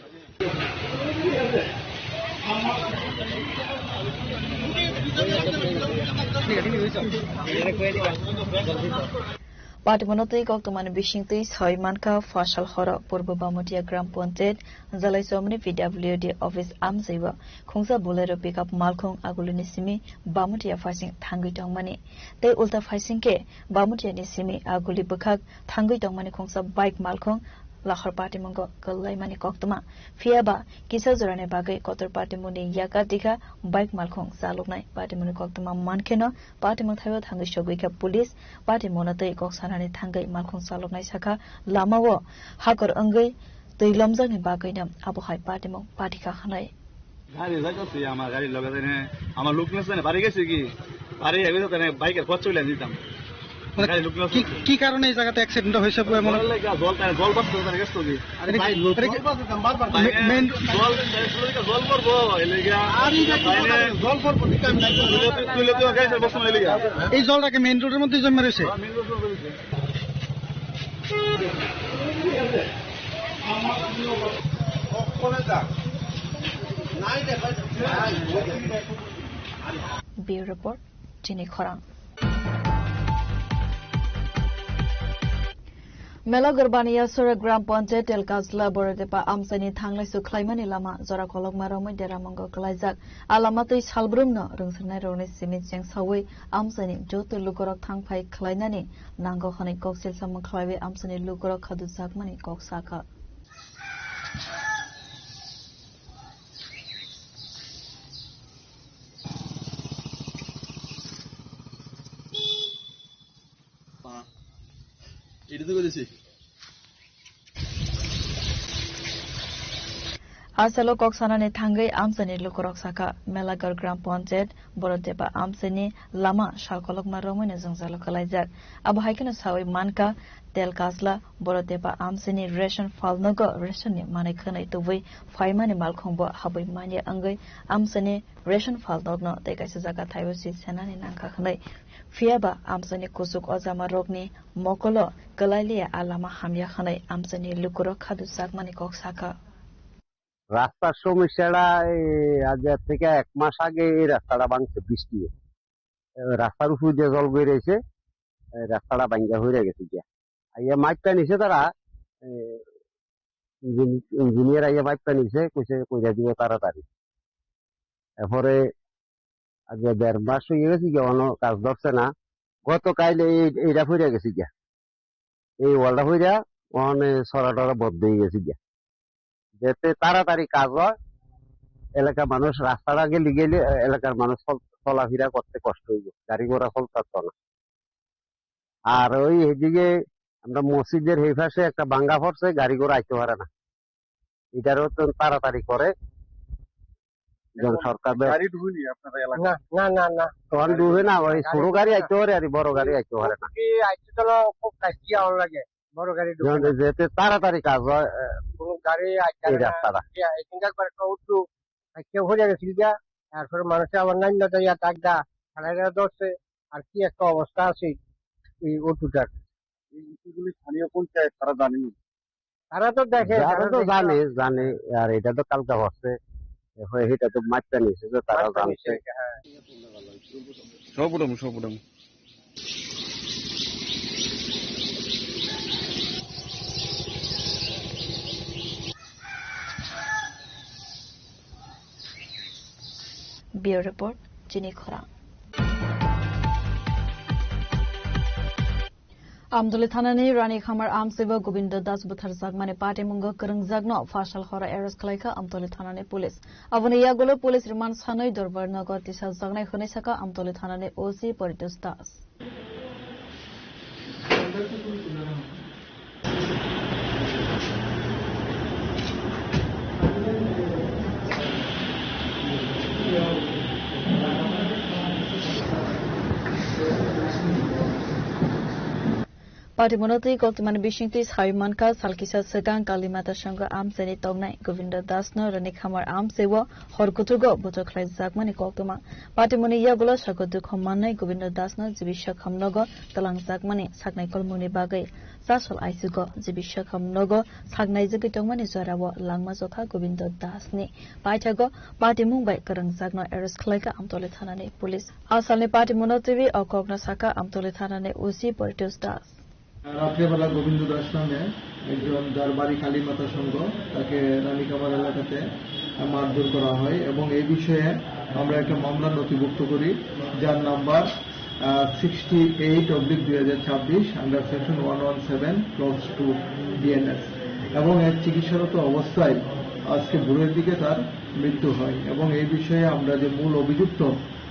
Patimonotei Goktomani Bishingtei Soimanka Fashal Hora Purbo Bamutia Gram Pontet Zalai Somni PWD Office Amzaiba Khungsa Bolero Pickup Malkong Agulinisimi Bamutia Fasing Tangi Tongmani Te Ulta Fasing Ke Bamutia Nisimi Aguli Bukak Tangi Tongmani Khungsa Bike Malkong Lahar Patimongo Galaimani Koktoma Fiaba Kisa Zorane Bagai Kotor Patimuni Yaka Dika Bike Malkong Saluknai Patimuni Koktoma Mankeno Patimon Thayo Tangi Shogwika Police Patimonatei Koksanani Tangai Malkong Saluknai Saka Lamawo Hakor Angai Tei Lomjani Bagainam Abuhai Patimon Patika Hanai গাড়ি যাইতাছি আমার গাড়ি লগে দেনে আমার লোক নেছে না বাড়ি গেছে কি বাড়ি আইবে তো না বাইকের খরচ চলে দিতাম গাড়ি লোক নেছে কি কারণে এই জায়গাতে অ্যাক্সিডেন্ট হইছে মনে হয় জল বাসতে তার গেছে কি আরে ভাই লোক বাসতাম বারবার মেন জল করবো এলাকা জল করবো ঠিক আমি নাই তুই তো গাড়ি বসন এলাকা এই জলটাকে মেইন রোডের মধ্যে জমে রয়েছে মেইন রোড রয়েছে Bureau Report CHINI KHORANG Mela Gurbaniya Sura Gram Pontet El Kazla Boradepa Amsani Tanglai Su Klaimani Lama Zora Kolok Maromai Deramongo Klaizak Alamatui Salbrumno Rungsernai Roni Simit Jeng Sawi Amsani Jotu Lukorok Tangpai Klainani Nango Honi Koksil Samon Klaiwe Amsani Lukorok Khadu Zakmani Koksaka Asalo Koksanani Tangai Amsani Lukorok Saka Melagar Gram Pontet Borodeba Amsani Lama Shalkolok Maromane Zongzalo Kalaizak Abuhaikana Sawi Manka Del Kasla Borodeba Amsani Ration Falnogo Ration Manekana Tuvi Faimani Malkombo Habai Mania Angai Amsani Ration Falnogno Tekasaka Taiwasi Senani Nankakanai Fiaba Amsani Kusuk Ozama Rogni Mokolo Galailia Alama Hamya Hanai Amsani Lukorok Khadu Sakmani Koksaka রাস্তার সমস্যাটা আজ থেকে এক মাস আগে এই রাস্তাটা ভাঙছে বৃষ্টি রাস্তার উপর যে জল বয়ে রয়েছে রাস্তাটা ভাঙ্গা হয়ে গেছে গিয়া আইয়া মাইপটা নিছে তারা ইঞ্জিনিয়ার আইয়া মাইপটা নিছে কইছে কইরা দিব তাড়াতাড়ি এরপরে আজ 1.5 মাস হয়ে গেছে গিয়া কোনো কাজ ধরছে না গতকাল এইটা হয়ে গেছে গিয়া এই ওয়ালটা হয়ে ওখানে সরাটরা বদ্ধ হয়ে গেছে গিয়া যাতে তাড়াতাড়ি কাজ হয় এলাকার মানুষ রাস্তার আগে গেলে এলাকার মানুষ চলাফেরা করতে কষ্ট হইব গাড়ি ঘোড়া চলতে না আর ওই এদিকে আমরা মসজিদের এই পাশে একটা ভাঙ্গা পড়ছে গাড়ি ঘোড়া আইতে পারে না এটারও তো তাড়াতাড়ি করে সরকার গাড়ি ডুবুনি আপনাদের এলাকা না না না তখন ডুবে না ওই ছোট গাড়ি আইতে পারে আর বড় গাড়ি আইতে পারে না আইতে চলো খুব কাশি আওয়াজ লাগে বড় গাড়ি ডুবে যেতে তাড়াতাড়ি কাজ হয় গাড়ি এই রাস্তাটা এখানকার পর একটা উঠু কেউ হয়ে গেছিল গা তারপরে মানুষের আবার নাইন ইয়া টাকদা খেলাঘাটা ধরছে আর কি একটা অবস্থা আছে এই উঠুটার এইগুলি স্থানীয় পঞ্চায়েত তারা জানেনি তারা তো দেখে তারা তো জানে আর এটা তো কালকা হচ্ছে এটা তো মাত্রা নিয়েছে যে তারা জানছে সবুডম Bureau Report CHINI KHORANG Amdoli Thanani Rani Khamar Amsiva Govinda Das Buthar Zagmani Party Mungo Kereng Zagno Fashal Hora Eros Klaika Amdoli Thanani Police Avani Yagolo Police Remand Sanoi Dorbar Nagar Tisha Zagnai Khonisaka Amdoli Thanani OC Poritus Das Party Monotri Gotman Bishingtis Harimanka Salkisa Sagan Kalimata Shanga Amseni Tognai Govinda Dasno Ranik Hamar Amsewa Horkutugo Butokrai Zagmani Koltuma Party Moni Yagula Shakodu Komane Govinda Dasno Zibisha Hamnogo Talang Zagmani Sagnai Kolmuni Bagai Sasol Aisugo Zibisha Hamnogo Sagnai Zagitongmani Zorawa Langmazota Govinda Dasni Paitago Party Mumbai Karang Zagno Eres Kleka Amtole Thanane Police Asalni Party Monotri or Kogna Saka Amtole Thanane Usi Politus Das রাত্রেবেলা গোবিন্দ দাস নামে একজন যার বাড়ি কালীমাতা সংঘ তাকে রানীকামার এলাকাতে মারধর করা হয় এবং এই বিষয়ে আমরা একটা মামলা নথিভুক্ত করি যার number 68/2026 under section 117 clause 2 BNS এবং এর চিকিৎসারত অবস্থায় আজকে ভোরের দিকে তার মৃত্যু হয় এবং এই বিষয়ে আমরা যে মূল অভিযুক্ত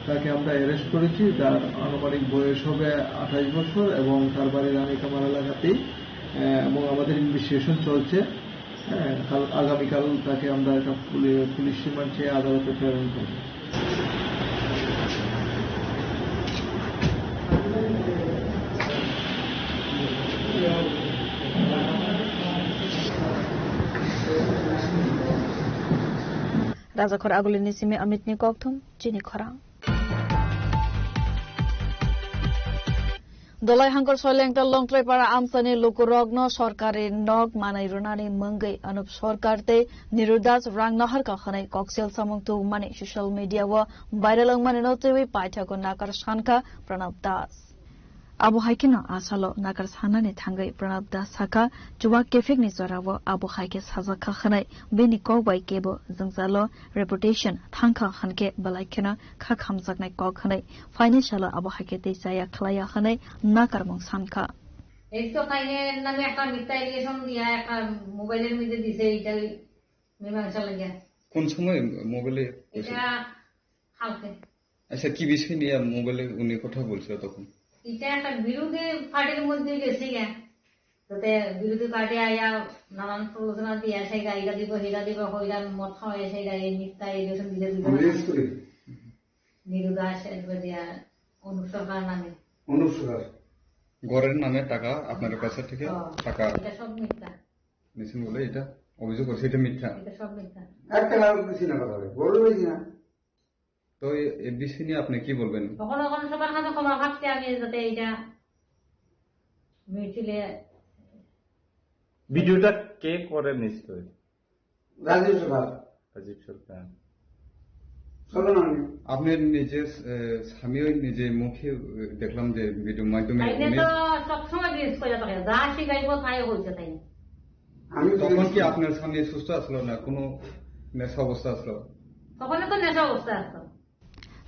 তাকে আমরা অ্যারেস্ট করেছি তার আনুমানিক বয়স হবে 28 বছর এবং তার বাড়ি রানীকামার এলাকাতেই এবং আমাদের ইনভেস্টিগেশন চলছে আগামীকাল তাকে আমরা একটা পুলিশ রিমান্ড চেয়ে আদালতে প্রেরণ করব Rajakor Agulini Simi Amitni Koktum Chini Khorang Dolai Hankor Soilengta Long Tripura Amsani Lukurogno Sorkari Nog Manai Runani Mungai Anup Sorkarte Nirudas Rang Nahar Kahane Koksel Samung Tu Mani Social Media Wa Viral Mani Notiwi Paitago Nakar Shanka Pranab Das Abu Haikina Asalo Nakar Hanani Tangai Pranab Das Saka Juwa Kefik Nizarawa Abu Haikis Hazaka Hanai Bini Kogwai Kebo Zangzalo Reputation Tanka Hanke Balaikina Kak Hamzaknai Kog Hanai Financial Abu Haike Desaya Klaya Hanai Nakar Mong Sanka Esto kaine name একটা মিথ্যা allegation দিয়া একটা মোবাইলের মধ্যে দিছে এটা মীমাংসা লাগিয়া কোন সময় মোবাইলে এটা হালকে আচ্ছা কি বিষয় নিয়ে মোবাইলে উনি কথা বলছিল তখন এটা একটা বিরোধী পার্টির মধ্যে গেছে গা তাতে বিরোধী পার্টি আয়া নানান প্রলোচনা দিয়ে সেই গাড়িটা দিব হেরা দিব হইরান মত হয় সেই গাড়ি মিথ্যা এলিগেশন দিলে দিব নিরুদাস দিয়া অনুসরকার নামে অনুসরকার গরের নামে টাকা আপনার কাছে থেকে টাকা এটা সব মিথ্যা নিছেন বলে এটা অভিযোগ করছে এটা মিথ্যা এটা সব মিথ্যা একটা লাভ কিছু না কথা বলবে বেশি না তো এই বিষয় নিয়ে আপনি কি বলবেন কখনো কখনো সবার কাছে ক্ষমা ভাবতে আমি যাতে এইটা মিছিলে ভিডিওটা কে করে নিশ্চয় রাজীব সরকার আপনি নিজে স্বামীও নিজে মুখে দেখলাম যে ভিডিও মাধ্যমে সবসময় রিলস করে থাকে যা শিখাইব তাই হয়েছে তাই তখন কি আপনার স্বামী সুস্থ আসলো না কোনো নেশা অবস্থা আসলো তখন তো নেশা অবস্থা আসলো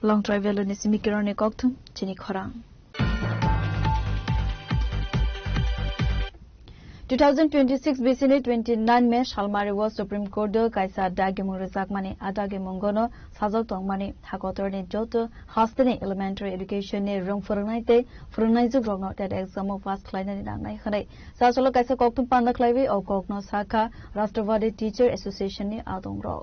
Long Travel Nisimi Kirone Koktum Chini Khorang 2026 BCN 29 में शालमारी व सुप्रीम कोर्ट कायसा दागे मुरजाक माने आदागे मंगोनो साजक तंग माने हाकोतर ने जोत हॉस्टल एलिमेंटरी एजुकेशन ने रंग फरनाइते फरनाइजु ग्रगनो टेट एग्जाम पास खलाइनानि नांनाय खनै सासलो कायसा कोक्तुम पान्दा खलाइबे औ कोकनो साखा राष्ट्रवादी टीचर एसोसिएशन ने आदंग्रो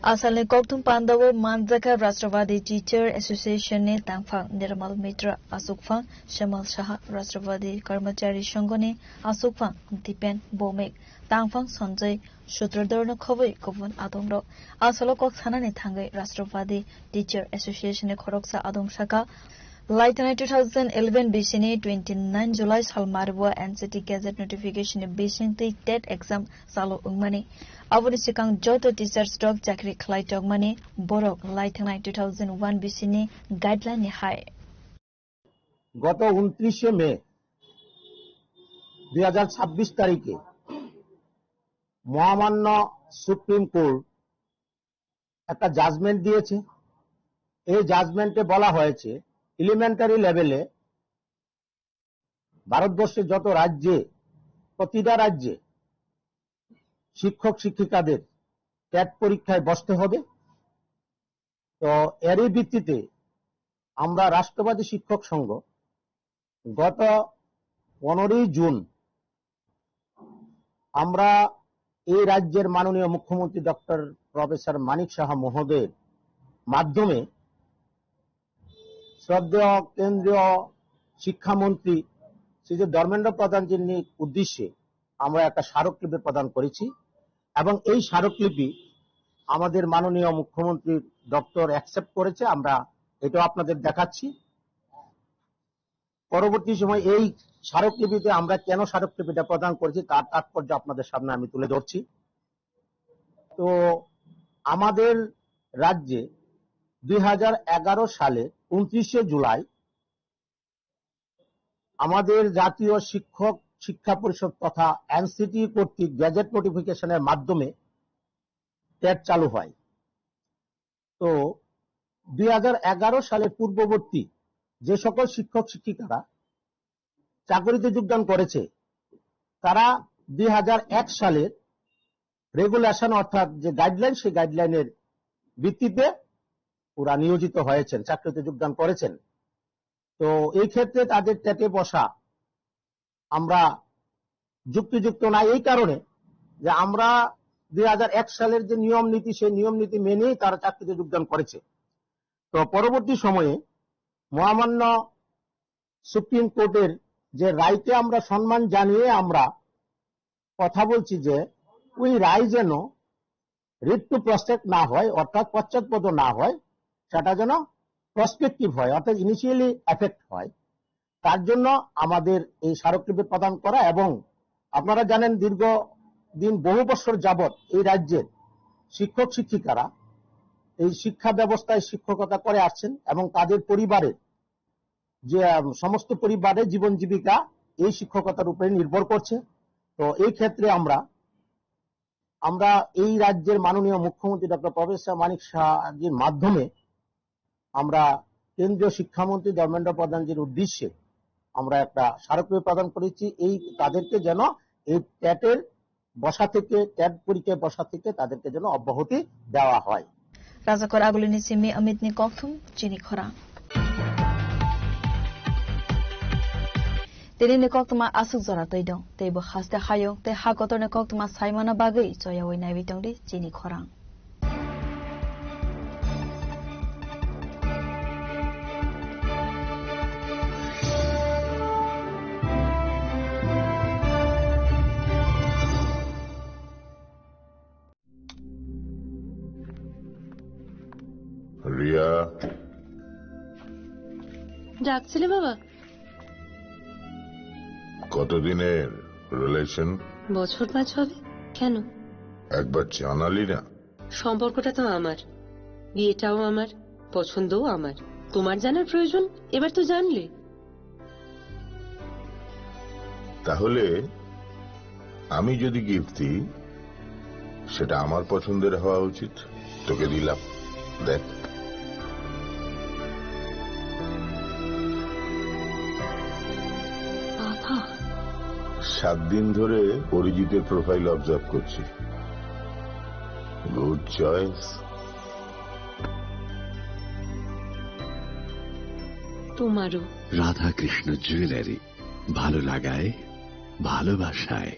Asalni Koktum Pandawo Manzaka Rashtravari Teacher Association ne Tangfang Nirmal Mitra Asukfang Shamal Shah Rashtravari Karmachari Shangone Asukfang Dipen Bomek Tangfang Sanjay Shutradarna Khawai Kovun Adongro Asalo Kok Sanane Thangai Rashtravari Teacher Association ne Khoroksa Adong Shaka Lightning 2011 BCN 29 July Salmarwa NCT Gazette Notification BCN TET Exam Salo Ungmani Avuni Sikang Joto Teachers Dog Jakri Klai Dogmani Borok Lightning 2001 BCN Guideline ni High গত 29 মে 2026 তারিখে মহামান্য supreme court একটা judgement দিয়েছে এই জাজমেন্টে বলা হয়েছে elementary লেভেলে ভারতবর্ষের যত রাজ্যে প্রতিটা রাজ্যে শিক্ষক শিক্ষিকাদের টেট পরীক্ষায় বসতে হবে তো এরই ভিত্তিতে আমরা রাষ্ট্রবাদী শিক্ষক সংঘ গত 15 জুন আমরা এই রাজ্যের মাননীয় মুখ্যমন্ত্রী ডক্টর প্রফেসর মানিক সাহা মহোদয়ের মাধ্যমে শ্রদ্ধেয় কেন্দ্রীয় শিক্ষামন্ত্রী শ্রী ধর্মেন্দ্র প্রধানজির উদ্দেশ্যে আমরা একটা স্মারকলিপি প্রদান করেছি এবং এই স্মারকলিপি আমাদের মাননীয় মুখ্যমন্ত্রী ডক্টর অ্যাকসেপ্ট করেছে। আমরা এটাও আপনাদের দেখাচ্ছি। পরবর্তী সময় এই স্মারকলিপিতে আমরা কেন স্মারকলিপিটা প্রদান করেছি তার তাৎপর্য আপনাদের সামনে আমি তুলে ধরছি। তো আমাদের রাজ্যে 2011 সালে 29শে জুলাই আমাদের জাতীয় শিক্ষক শিক্ষা পরিষদ তথা এনসিটি কর্তৃক গ্যাজেট নোটিফিকেশনের মাধ্যমে টেট চালু হয়। তো 2011 সালের পূর্ববর্তী যে সকল শিক্ষক শিক্ষিকারা চাকরিতে যোগদান করেছে তারা 2001 সালের রেগুলেশন অর্থাৎ যে গাইডলাইন সেই গাইডলাইনের ভিত্তিতে ওরা নিয়োজিত হয়েছেন, চাকরিতে যোগদান করেছেন। তো এই ক্ষেত্রে তাদের টেটে বসা আমরা যুক্তিযুক্ত না এই কারণে যে আমরা 2001 সালের যে নিয়ম নীতি সেই নিয়ম নীতি মেনেই তারা চাকরিতে যোগদান করেছে। তো পরবর্তী সময়ে মহামান্য সুপ্রিম কোর্টের যে রায়কে আমরা সম্মান জানিয়ে আমরা কথা বলছি যে ওই রায় যেন রিট টু প্রসপেক্ট না হয়, অর্থাৎ পশ্চাৎপদ না হয়, সেটা যেন প্রসপেক্টিভ হয়, অর্থাৎ ইনিশিয়ালি এফেক্ট হয়। তার জন্য আমাদের এই স্মারকলিপি প্রদান করা। এবং আপনারা জানেন দীর্ঘদিন বহু বছর যাবৎ এই রাজ্যের শিক্ষক শিক্ষিকারা এই শিক্ষা ব্যবস্থায় শিক্ষকতা করে আসছেন এবং তাদের পরিবারের যে সমস্ত পরিবারের জীবন জীবিকা এই শিক্ষকতার উপরে নির্ভর করছে। তো এই ক্ষেত্রে আমরা এই রাজ্যের মাননীয় মুখ্যমন্ত্রী ডক্টর প্রফেসর মানিক সাহাজির মাধ্যমে আমরা কেন্দ্রীয় শিক্ষামন্ত্রী ধর্মেন্দ্র প্রধানজির উদ্দেশ্যে আমরা একটা স্মারকলিপি প্রদান করেছি। এই তাদেরকে যেন এই টেটের বসা থেকে, টেট পরীক্ষায় বসা থেকে তাদেরকে যেন অব্যাহতি দেওয়া হয়। Razakor agulini simi amitni kokthum chini khorang. Tenini koktuma asuk zora toidong. Teibo haste hayong te hagotorne koktuma saimana bagai joyawai naibitong di chini khorang. Riya, ডাকছিলে বাবা? কতদিনের রিলেশন? বছর 5 হবে। কেন? একবার জানালি না? সম্পর্কটা তো আমার, বিয়েটাও আমার, পছন্দও আমার। তোমার জানার প্রয়োজন এবার তো জানলে। তাহলে আমি যদি গিফট দিই সেটা আমার পছন্দের হওয়া উচিত। তোকে দিলাম, দেখ। বাবা, 7 দিন ধরে অরিজিতের প্রোফাইল অবজার্ভ করছি। Good choice. তোমারও। রাধা কৃষ্ণ জুয়েলারি, ভালো লাগায় ভালোবাসায়।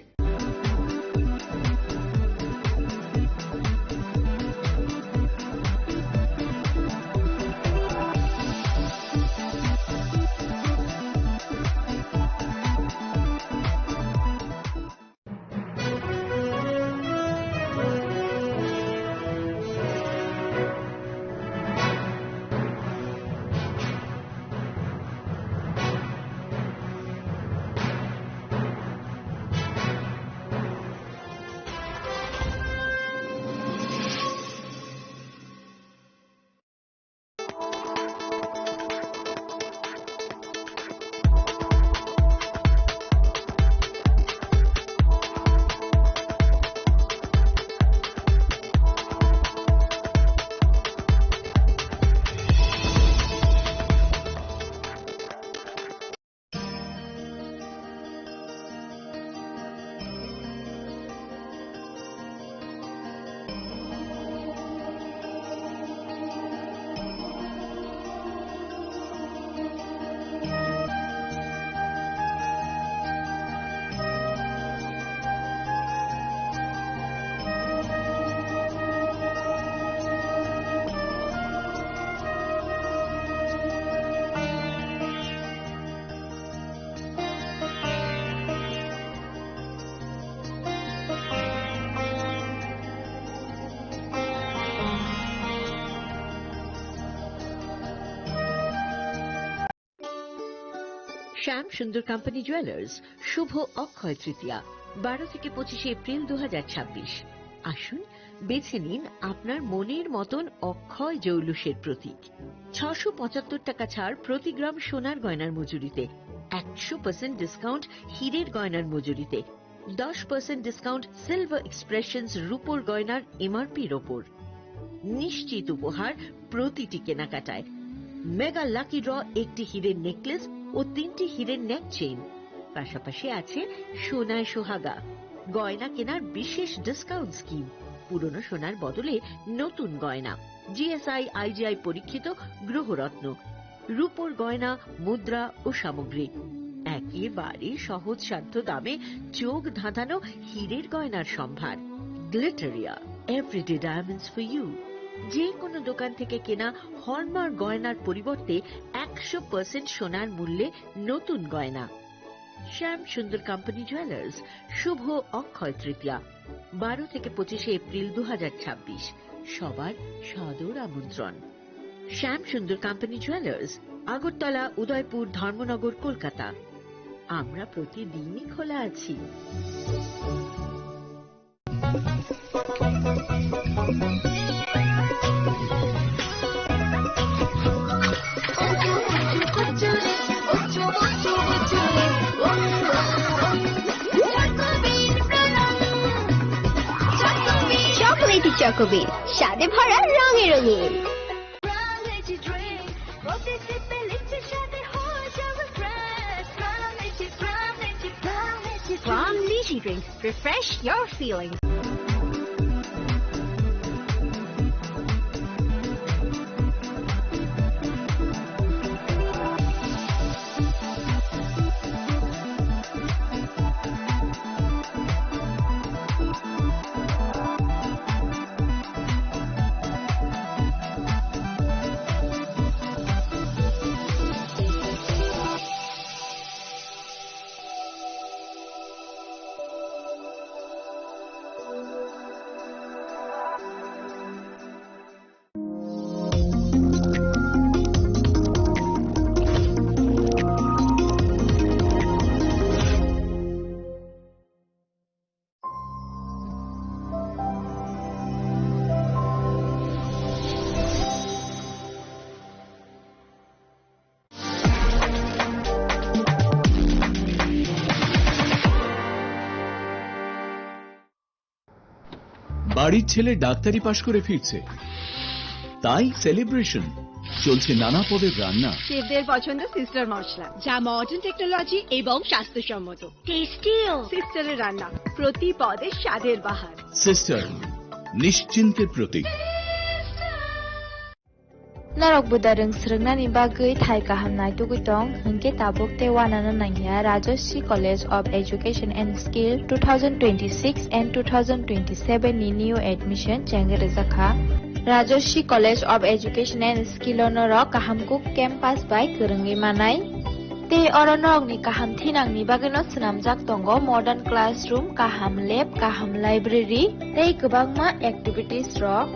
শ্যাম সুন্দর কোম্পানি জুয়েলার্স শুভ অক্ষয় তৃতীয়া 12 থেকে 25 এপ্রিল 2026। আসুন বেছে নিন আপনার মনের মতন অক্ষয় জৌলুসের প্রতীক। 675 টাকা ছাড় প্রতি গ্রাম সোনার গয়নার মজুরিতে, 100% ডিসকাউন্ট হীরের গয়নার মজুরিতে, 10% ডিসকাউন্ট সিলভার এক্সপ্রেশনস রূপোর গয়নার এমআরপির ওপর। নিশ্চিত উপহার প্রতিটি কেনাকাটায়। মেগা লাকি ড্র একটি হীরের নেকলেস ও 3টি হীরের নেক চেইন। পাশাপাশি আছে সোনায় সোহাগা। গয়না কেনার বিশেষ ডিসকাউন্ট স্কিম। পুরনো সোনার বদলে নতুন গয়না। জিএসআই আইজিআই পরীক্ষিত গ্রহরত্ন, রূপোর গয়না, মুদ্রা ও সামগ্রী। একেবারে সহজসাধ্য দামে চোখ ধাঁধানো হীরের গয়নার সম্ভার। Glitteria, everyday diamonds for you. যে কোনো দোকান থেকে কেনা হলমার্ক গয়নার পরিবর্তে 100% সোনার মূল্যে নতুন গয়না। শ্যাম সুন্দর কোম্পানি জুয়েলার্স শুভ অক্ষয় তৃতীয়া 12 থেকে 25 এপ্রিল 2026। সবার সাদর আমন্ত্রণ। শ্যাম সুন্দর কোম্পানি জুয়েলার্স, আগরতলা, উদয়পুর, ধর্মনগর, কলকাতা। আমরা প্রতিদিনই খোলা আছি। চকোলেটি চকোবিট, স্বাদে ভরা রঙে রঙিন। From Lychee Drink, refresh your feelings. বাড়ির ছেলে ডাক্তারি পাশ করে ফিরছে, তাই সেলিব্রেশন চলছে নানা পদের রান্না। শেফদের পছন্দ সিস্টার মশলা, যা মডার্ন টেকনোলজি এবং স্বাস্থ্যসম্মত। টেস্টিও সিস্টারের রান্না, প্রতি পদে স্বাদের বাহার। Sister, নিশ্চিন্তের Pratik. Narok budareng srengna ni bagai thai kaham nai tugitong hingke tabuk te wanana nangya Rajoshi College of Education and Skill 2026 and 2027 ni new admission jangere zakha Rajoshi College of Education and Skill onoro kahamkuk campus by kerengi manai te oronok ni kaham thinang ni bageno snamjak tongo modern classroom, kaham lab, kaham library tei kwbangma activities rok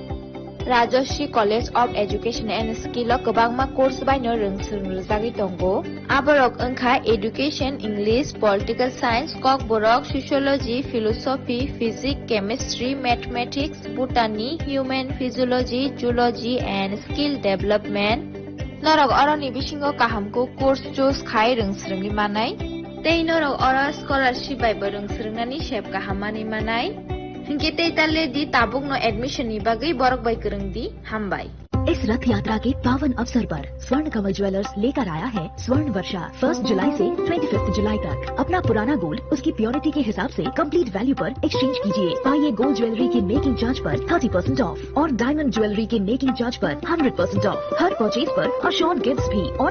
Rajoshi College of Education and Skill o kwbangma course baino rongsrungjagi tongo. Aborok wngkha Education, English, Political Science, Kokborok, Sociology, Philosophy, Physics, Chemistry, Mathematics, Botany, Human Physiology, Zoology and Skill Development. Norok oroni bisingo kahamko course choose khai rongsrungni manai. Tei norok oro scholarship bai bo rongsrungnani sep kahamani manai. Hingke tei talle di tabuk no admission ni bagai borok bai kereng di hambai. इस रथ यात्रा के पावन अवसर पर स्वर्ण कमल jewellers लेकर आया है स्वर्ण वर्षा 1 जुलाई से 25 जुलाई तक। अपना पुराना गोल्ड उसकी प्योरिटी के हिसाब से कंप्लीट वैल्यू पर एक्सचेंज कीजिए। पाइए गोल्ड ज्वेलरी की मेकिंग चार्ज पर 30% ऑफ और डायमंड ज्वेलरी के मेकिंग चार्ज पर 100% ऑफ। हर परचेज पर अशोर्ड गिफ्ट्स भी और